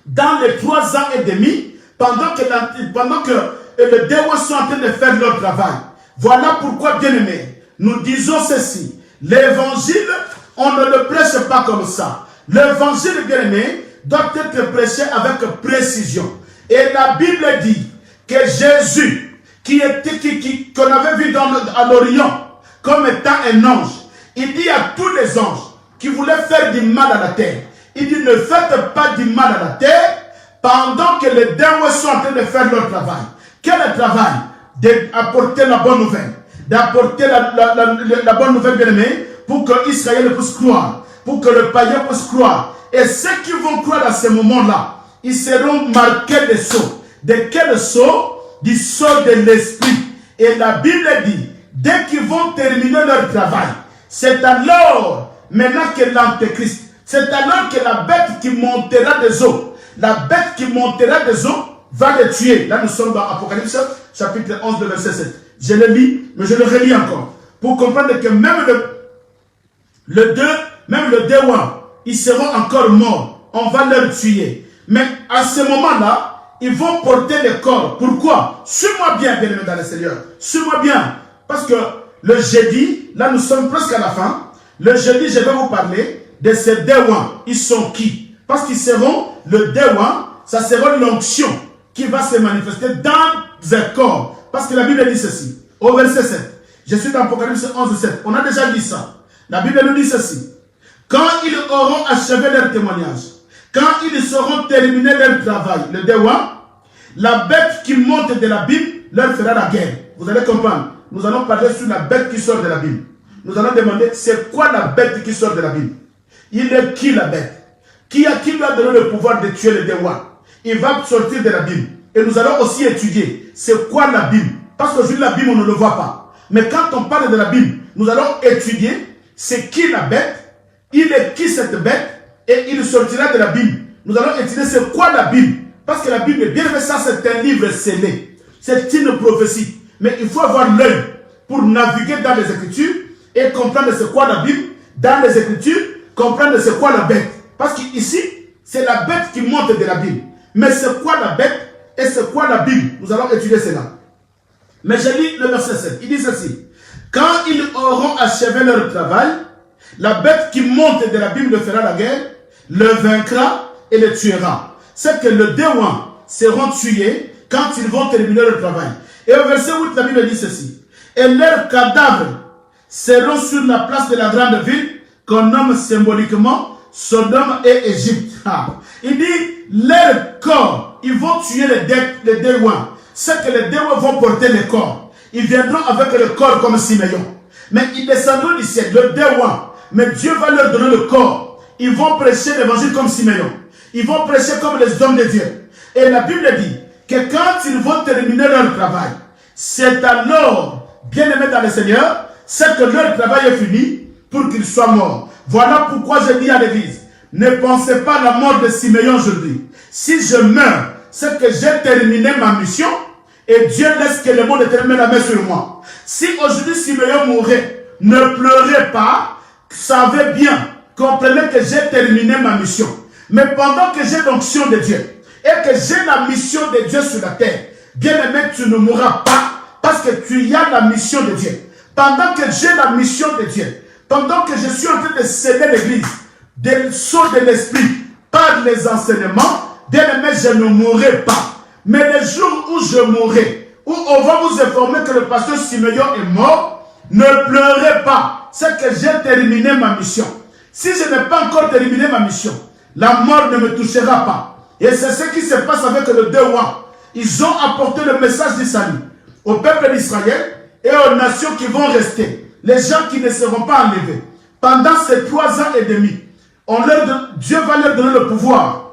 dans les 3 ans et demi, pendant que les deux rois sont en train de faire leur travail. Voilà pourquoi, bien-aimés, nous disons ceci. L'évangile, on ne le prêche pas comme ça. L'évangile, bien-aimé, doit être prêché avec précision. Et la Bible dit que Jésus, qu'on avait vu à l'Orient comme étant un ange, il dit à tous les anges qui voulaient faire du mal à la terre, il dit ne faites pas du mal à la terre pendant que les deux sont en train de faire leur travail. Quel est le travail? D'apporter la bonne nouvelle. D'apporter la bonne nouvelle, bien aimée, pour que Israël puisse croire, pour que le païen puisse croire. Et ceux qui vont croire à ce moment-là, ils seront marqués de sceaux. De quel sceau? Du sceau de l'esprit. Et la Bible dit, dès qu'ils vont terminer leur travail, c'est alors, maintenant que l'Antéchrist, c'est alors que la bête qui montera des eaux, la bête qui montera des eaux, va les tuer. Là, nous sommes dans Apocalypse, chapitre 11, verset 7. Je le lis, mais je le relis encore. Pour comprendre que même le deux rois, ils seront encore morts. On va leur tuer. Mais à ce moment-là, ils vont porter les corps. Pourquoi? Suis-moi bien, bien-aimé dans le Seigneur. Suis-moi bien. Parce que le jeudi, là nous sommes presque à la fin. Le jeudi, je vais vous parler de ces deux rois. Ils sont qui? Parce qu'ils seront, le deux rois, ça sera l'onction qui va se manifester dans un corps. Parce que la Bible dit ceci. Au verset 7. Je suis dans Apocalypse 11, 7. On a déjà dit ça. La Bible nous dit ceci. Quand ils auront achevé leur témoignage, quand ils seront terminés leur travail, le deux rois, la bête qui monte de l'abîme leur fera la guerre. Vous allez comprendre. Nous allons parler sur la bête qui sort de l'abîme. Nous allons demander, c'est quoi la bête qui sort de l'abîme? Il est qui la bête? Qui lui a donné le pouvoir de tuer les deux rois? Il va sortir de l'abîme. Et nous allons aussi étudier, c'est quoi l'abîme? Parce qu'aujourd'hui l'abîme, on ne le voit pas. Mais quand on parle de l'abîme, nous allons étudier, c'est qui la bête? Il est qui cette bête? Et il sortira de la Bible. Nous allons étudier c'est quoi la Bible. Parce que la Bible, bien aimé, ça c'est un livre scellé. C'est une prophétie. Mais il faut avoir l'œil pour naviguer dans les Écritures et comprendre c'est quoi la Bible. Dans les Écritures, comprendre c'est quoi la bête. Parce qu'ici, c'est la bête qui monte de la Bible. Mais c'est quoi la bête et c'est quoi la Bible? Nous allons étudier cela. Mais je lis le verset 7. Il dit ceci. Quand ils auront achevé leur travail, la bête qui monte de la Bible fera la guerre, le vaincra et le tuera. C'est que les démons seront tués quand ils vont terminer leur travail. Et au verset 8, la Bible dit ceci. Et leurs cadavres seront sur la place de la grande ville qu'on nomme symboliquement Sodome et Égypte. Il dit, leurs corps, ils vont tuer les démons. C'est que les démons vont porter les corps. Ils viendront avec le corps comme Siméon. Mais ils descendront du ciel, le démon. Mais Dieu va leur donner le corps. Ils vont prêcher l'évangile comme Siméon. Ils vont prêcher comme les hommes de Dieu. Et la Bible dit que quand ils vont terminer leur travail, c'est alors, bien aimés dans le Seigneur, c'est que leur travail est fini pour qu'ils soient morts. Voilà pourquoi je dis à l'église, ne pensez pas à la mort de Siméon aujourd'hui. Si je meurs, c'est que j'ai terminé ma mission et Dieu laisse que le monde détermine la main sur moi. Si aujourd'hui Siméon mourait, ne pleurez pas, savez bien, comprenez que j'ai terminé ma mission. Mais pendant que j'ai l'onction de Dieu et que j'ai la mission de Dieu sur la terre, bien aimé, tu ne mourras pas parce que tu as la mission de Dieu. Pendant que j'ai la mission de Dieu, pendant que je suis en train de céder l'église, des sauts de l'esprit par les enseignements, bien aimé, je ne mourrai pas. Mais le jour où je mourrai, où on va vous informer que le pasteur Siméon est mort, ne pleurez pas. C'est que j'ai terminé ma mission. Si je n'ai pas encore terminé ma mission, la mort ne me touchera pas. Et c'est ce qui se passe avec les deux rois. Ils ont apporté le message du salut au peuple d'Israël et aux nations qui vont rester. Les gens qui ne seront pas enlevés. Pendant ces 3 ans et demi, Dieu va leur donner le pouvoir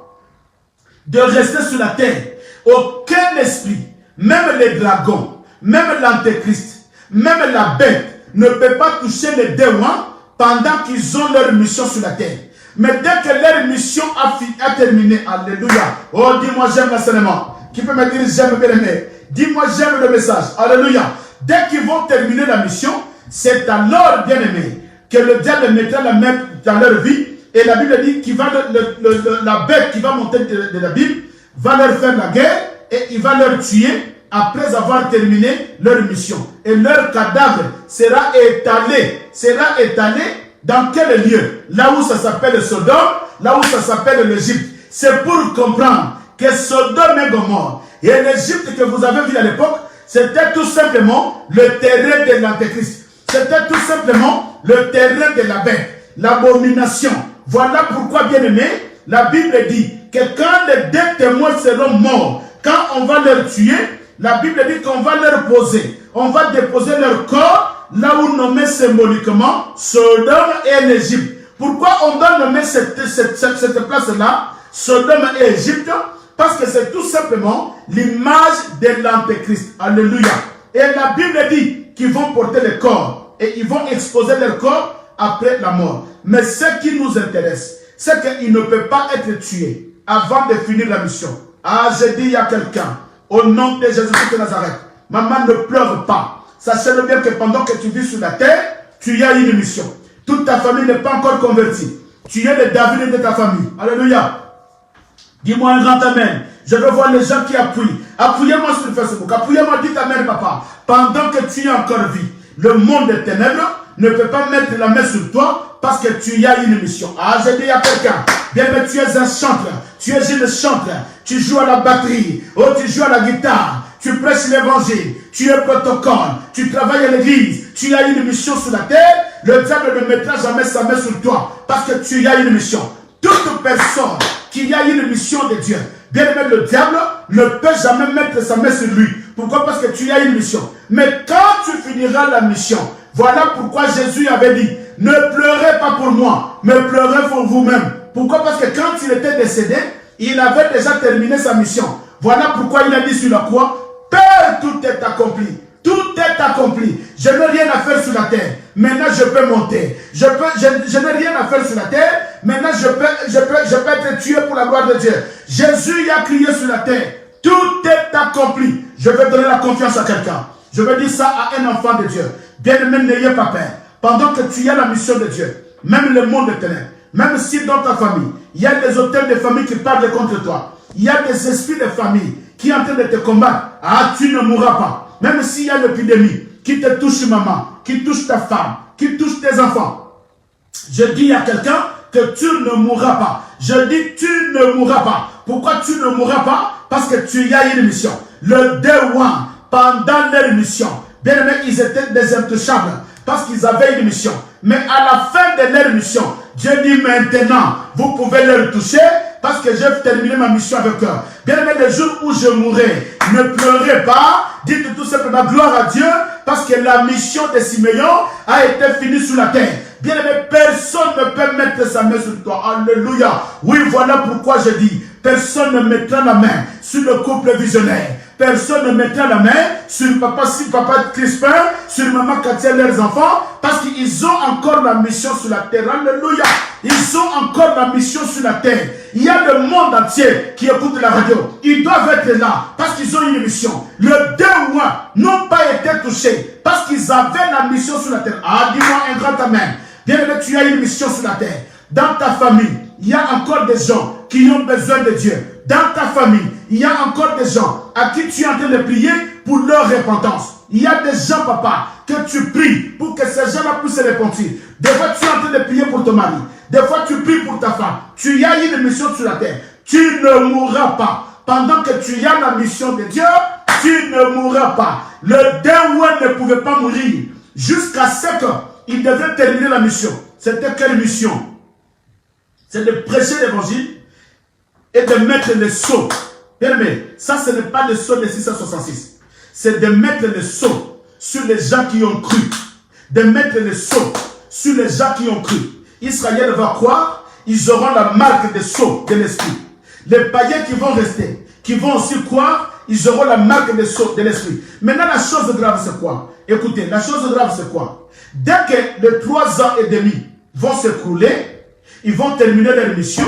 de rester sur la terre. Aucun esprit, même les dragons, même l'antéchrist, même la bête, ne peut pas toucher les démons pendant qu'ils ont leur mission sur la terre. Mais dès que leur mission a terminé, alléluia. Oh, dis-moi j'aime l'enseignement. Qui peut me dire j'aime bien aimé? Dis-moi j'aime le message. Alléluia. Dès qu'ils vont terminer la mission, c'est alors, bien aimé, que le diable mettra la main dans leur vie. Et la Bible dit qu'il va la bête qui va monter de la Bible va leur faire la guerre et il va leur tuer après avoir terminé leur mission. Et leur cadavre sera étalé dans quel lieu? Là où ça s'appelle Sodome, là où ça s'appelle l'Égypte. C'est pour comprendre que Sodome et Gomorrhe et l'Égypte que vous avez vu à l'époque, c'était tout simplement le terrain de l'Antéchrist. C'était tout simplement le terrain de la bête, l'abomination. Voilà pourquoi, bien aimé, la Bible dit que quand les 2 témoins seront morts, quand on va leur tuer, la Bible dit qu'on va leur poser, on va déposer leur corps là où nommé symboliquement Sodome et l'Égypte. Pourquoi on doit nommer cette place-là Sodome et Égypte? Parce que c'est tout simplement l'image de l'Antéchrist. Alléluia. Et la Bible dit qu'ils vont porter le corps et ils vont exposer leur corps après la mort. Mais ce qui nous intéresse, c'est qu'il ne peut pas être tué avant de finir la mission. Ah, j'ai dit à quelqu'un, au nom de Jésus-Christ de Nazareth, maman, ne pleure pas. Sachez-le bien que pendant que tu vis sur la terre, tu as une mission. Toute ta famille n'est pas encore convertie. Tu es le David de ta famille. Alléluia. Dis-moi un grand amen. Je veux voir les gens qui appuient. Appuyez-moi sur Facebook. Appuyez-moi, dites amen, papa. Pendant que tu es encore vie, le monde des ténèbres ne peut pas mettre la main sur toi parce que tu as une mission. Ah, j'ai dit à quelqu'un, bien que tu es un chanteur, tu es une chanteur, tu joues à la batterie, oh, tu joues à la guitare, tu prêches l'évangile, tu es protocole, tu travailles à l'église, tu as une mission sur la terre, le diable ne mettra jamais sa main sur toi parce que tu as une mission. Toute personne qui a une mission de Dieu, bien aimé, le diable ne peut jamais mettre sa main sur lui. Pourquoi? Parce que tu as une mission. Mais quand tu finiras la mission, voilà pourquoi Jésus avait dit, ne pleurez pas pour moi, mais pleurez pour vous-même. Pourquoi? Parce que quand il était décédé, il avait déjà terminé sa mission. Voilà pourquoi il a dit sur la croix, Père, tout est accompli. Tout est accompli. Je n'ai rien à faire sur la terre. Maintenant, je peux monter. Je n'ai rien à faire sur la terre. Maintenant, je peux être tué pour la gloire de Dieu. Jésus a crié sur la terre. Tout est accompli. Je vais donner la confiance à quelqu'un. Je vais dire ça à un enfant de Dieu. Bien-aimé, n'ayez pas peur. Pendant que tu as la mission de Dieu, même le monde de ténèbres, même si dans ta famille, Il y a des auteurs de famille qui parlent contre toi. Il y a des esprits de famille qui sont en train de te combattre. Ah, tu ne mourras pas. Même s'il y a l'épidémie qui te touche maman, qui touche ta femme, qui touche tes enfants. Je dis à quelqu'un que tu ne mourras pas. Je dis tu ne mourras pas. Pourquoi tu ne mourras pas? Parce que tu as une mission. Le Day One, pendant leur mission, bien aimé, ils étaient des intouchables parce qu'ils avaient une mission. Mais à la fin de leur mission, Dieu dit maintenant, vous pouvez leur toucher parce que j'ai terminé ma mission avec eux. Bien aimé, le jour où je mourrai, ne pleurez pas. Dites tout simplement gloire à Dieu parce que la mission de Siméon a été finie sur la terre. Bien aimé, personne ne peut mettre sa main sur toi. Alléluia. Oui, voilà pourquoi je dis, personne ne mettra la main sur le couple visionnaire. Personne ne mettra la main sur papa Crispin, sur maman Katia, leurs enfants, parce qu'ils ont encore la mission sur la terre. Alléluia. Ils ont encore la mission sur la terre. Il y a le monde entier qui écoute la radio. Ils doivent être là parce qu'ils ont une mission. Le Day One n'ont pas été touchés parce qu'ils avaient la mission sur la terre. Ah, dis-moi un grand amen. Bien aimé, tu as une mission sur la terre. Dans ta famille, il y a encore des gens qui ont besoin de Dieu. Dans ta famille, il y a encore des gens à qui tu es en train de prier pour leur repentance. Il y a des gens, papa, que tu pries pour que ces gens-là puissent se repentir. Des fois, tu es en train de prier pour ton mari. Des fois, tu pries pour ta femme. Tu as une mission sur la terre. Tu ne mourras pas. Pendant que tu as la mission de Dieu, tu ne mourras pas. Le Day One ne pouvait pas mourir jusqu'à ce qu'il devait terminer la mission. C'était quelle mission? C'est de prêcher l'évangile et de mettre le sceau. Bien aimé, ça ce n'est pas le sceau de 666. C'est de mettre le sceau sur les gens qui ont cru. De mettre le sceau sur les gens qui ont cru. Israël va croire, ils auront la marque de sceau de l'esprit. Les païens qui vont rester, qui vont aussi croire, ils auront la marque de sceau de l'esprit. Maintenant, la chose grave, c'est quoi? Écoutez, la chose grave, c'est quoi? Dès que les 3 ans et demi vont s'écrouler, ils vont terminer leur mission.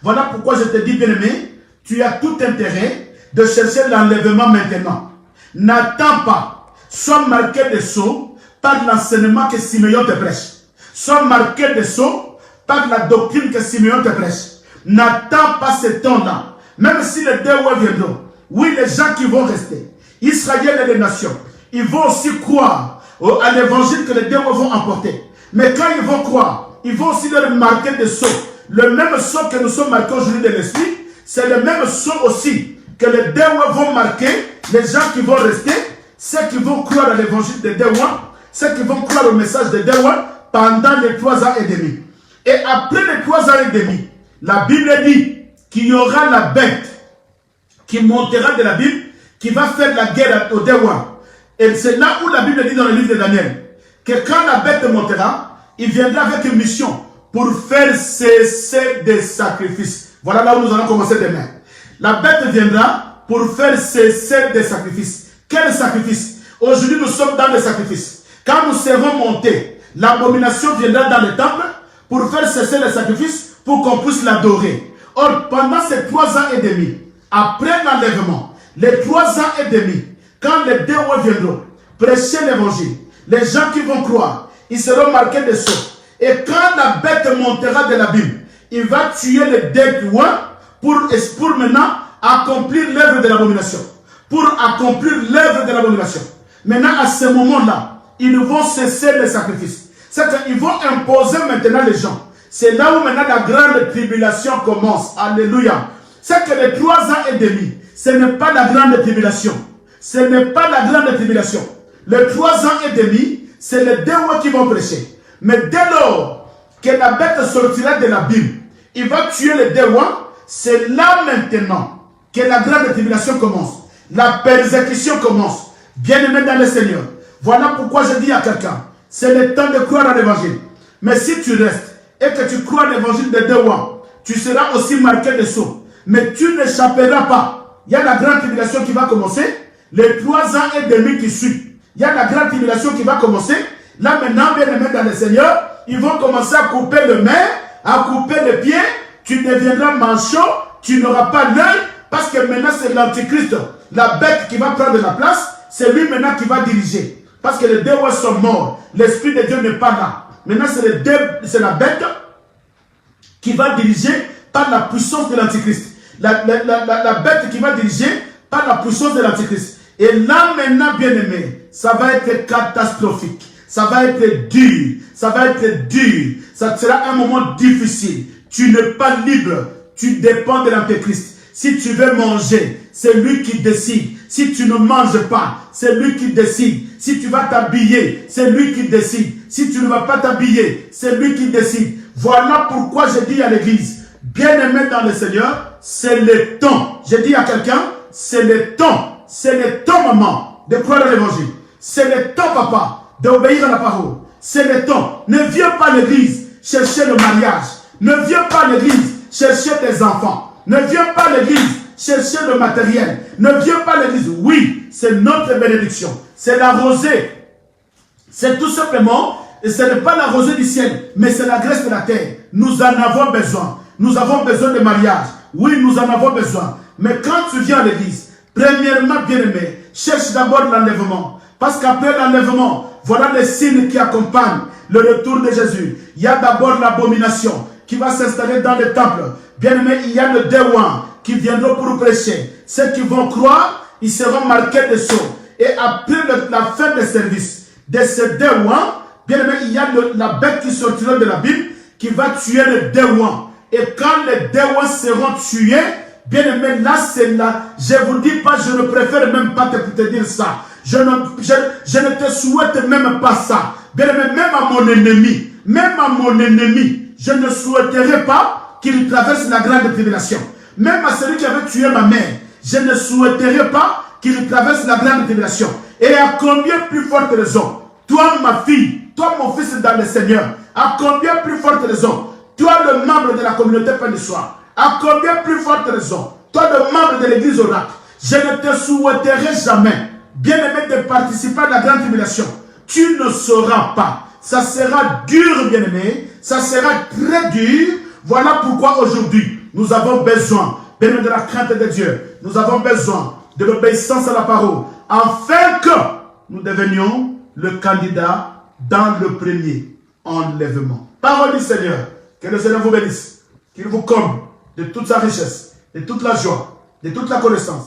Voilà pourquoi je te dis, bien-aimé, tu as tout intérêt de chercher l'enlèvement maintenant. N'attends pas. Sois marqué de sceau par l'enseignement que Siméon te prêche. Sois marqué de sceau par la doctrine que Siméon te prêche. N'attends pas ce temps-là. Même si les Day One viendront. Oui, les gens qui vont rester, Israël et les nations, ils vont aussi croire à l'évangile que les Day One vont emporter. Mais quand ils vont croire, ils vont aussi leur marquer de sceau. Le même sceau que nous sommes marqués aujourd'hui de l'esprit, c'est le même sceau aussi que les Day One vont marquer les gens qui vont rester, ceux qui vont croire à l'évangile de Day One, ceux qui vont croire au message de Day One pendant les 3 ans et demi. Et après les 3 ans et demi, la Bible dit qu'il y aura la bête qui montera de la Bible, qui va faire la guerre au Day One. Et c'est là où la Bible dit dans le livre de Daniel, que quand la bête montera, il viendra avec une mission pour faire cesser des sacrifices. Voilà là où nous allons commencer demain. La bête viendra pour faire cesser des sacrifices. Quel sacrifice? Aujourd'hui, nous sommes dans les sacrifices. Quand nous serons montés, l'abomination viendra dans le temple pour faire cesser les sacrifices pour qu'on puisse l'adorer. Or, pendant ces 3 ans et demi, après l'enlèvement, les 3 ans et demi, quand les Day One viendront prêcher l'évangile, les gens qui vont croire, ils seront marqués de sceaux. Et quand la bête montera de la Bible, il va tuer les Day One pour maintenant accomplir l'œuvre de l'abomination. Pour accomplir l'œuvre de l'abomination. Maintenant, à ce moment-là, ils vont cesser les sacrifices. C'est qu'ils vont imposer maintenant les gens. C'est là où maintenant la grande tribulation commence. Alléluia. C'est que les 3 ans et demi, ce n'est pas la grande tribulation. Ce n'est pas la grande tribulation. Les 3 ans et demi, c'est les Day One qui vont prêcher. Mais dès lors que la bête sortira de la Bible, il va tuer les Day One. C'est là maintenant que la grande tribulation commence. La persécution commence. Bien-aimé dans le Seigneur. Voilà pourquoi je dis à quelqu'un, c'est le temps de croire à l'évangile. Mais si tu restes et que tu crois à l'évangile de Day One, tu seras aussi marqué de sceau. Mais tu n'échapperas pas. Il y a la grande tribulation qui va commencer. Les 3 ans et demi qui suivent. Il y a la grande tribulation qui va commencer. Là maintenant, bien-aimé dans le Seigneur, ils vont commencer à couper le main, à couper le pied. Tu deviendras manchot, tu n'auras pas l'œil, parce que maintenant c'est l'antichrist, la bête qui va prendre la place, c'est lui maintenant qui va diriger. Parce que les Day One sont morts, l'Esprit de Dieu n'est pas là. Maintenant c'est la bête qui va diriger par la puissance de l'Antichrist. La bête qui va diriger par la puissance de l'Antichrist. Et là maintenant, bien-aimé, ça va être catastrophique. Ça va être dur. Ça va être dur. Ça sera un moment difficile. Tu n'es pas libre. Tu dépends de l'Antéchrist. Si tu veux manger, c'est lui qui décide. Si tu ne manges pas, c'est lui qui décide. Si tu vas t'habiller, c'est lui qui décide. Si tu ne vas pas t'habiller, c'est lui qui décide. Voilà pourquoi je dis à l'église, bien-aimé dans le Seigneur, c'est le temps. Je dis à quelqu'un, c'est le temps. C'est le temps, maman, de croire à l'évangile. C'est le temps, papa, d'obéir à la parole. C'est le temps. Ne viens pas à l'église chercher le mariage. Ne viens pas à l'église chercher des enfants. Ne viens pas à l'église chercher le matériel. Ne viens pas à l'église. Oui, c'est notre bénédiction. C'est la rosée. C'est tout simplement, et ce n'est pas la rosée du ciel, mais c'est la graisse de la terre. Nous en avons besoin. Nous avons besoin de mariage. Oui, nous en avons besoin. Mais quand tu viens à l'église, premièrement, bien-aimé, cherche d'abord l'enlèvement. Parce qu'après l'enlèvement, voilà les signes qui accompagnent le retour de Jésus. Il y a d'abord l'abomination qui va s'installer dans le temple. Bien-aimé, il y a le déouin qui viendront pour prêcher. Ceux qui vont croire, ils seront marqués de sceaux. Et après la fin des services de ce déouin, bien-aimé, il y a la bête qui sortira de la Bible qui va tuer le déouin. Et quand les déouins seront tués, bien-aimé, là c'est là. Je ne vous dis pas, je ne préfère même pas te dire ça. Je ne te souhaite même pas ça. Bien-aimé, même à mon ennemi, je ne souhaiterais pas qu'il traverse la grande tribulation. Même à celui qui avait tué ma mère, je ne souhaiterais pas qu'il traverse la grande tribulation. Et à combien plus forte raison, toi ma fille, toi mon fils dans le Seigneur, à combien plus forte raison, toi le membre de la communauté Pain du Soir, à combien plus forte raison, toi le membre de l'église Oracle, je ne te souhaiterai jamais, bien-aimé, de participer à la grande tribulation. Tu ne sauras pas. Ça sera dur, bien-aimé. Ça sera très dur. Voilà pourquoi aujourd'hui, nous avons besoin, bien-aimé, de la crainte de Dieu. Nous avons besoin de l'obéissance à la parole, afin que nous devenions le candidat dans le premier enlèvement. Parole du Seigneur. Que le Seigneur vous bénisse. Qu'il vous comble de toute sa richesse, de toute la joie, de toute la connaissance.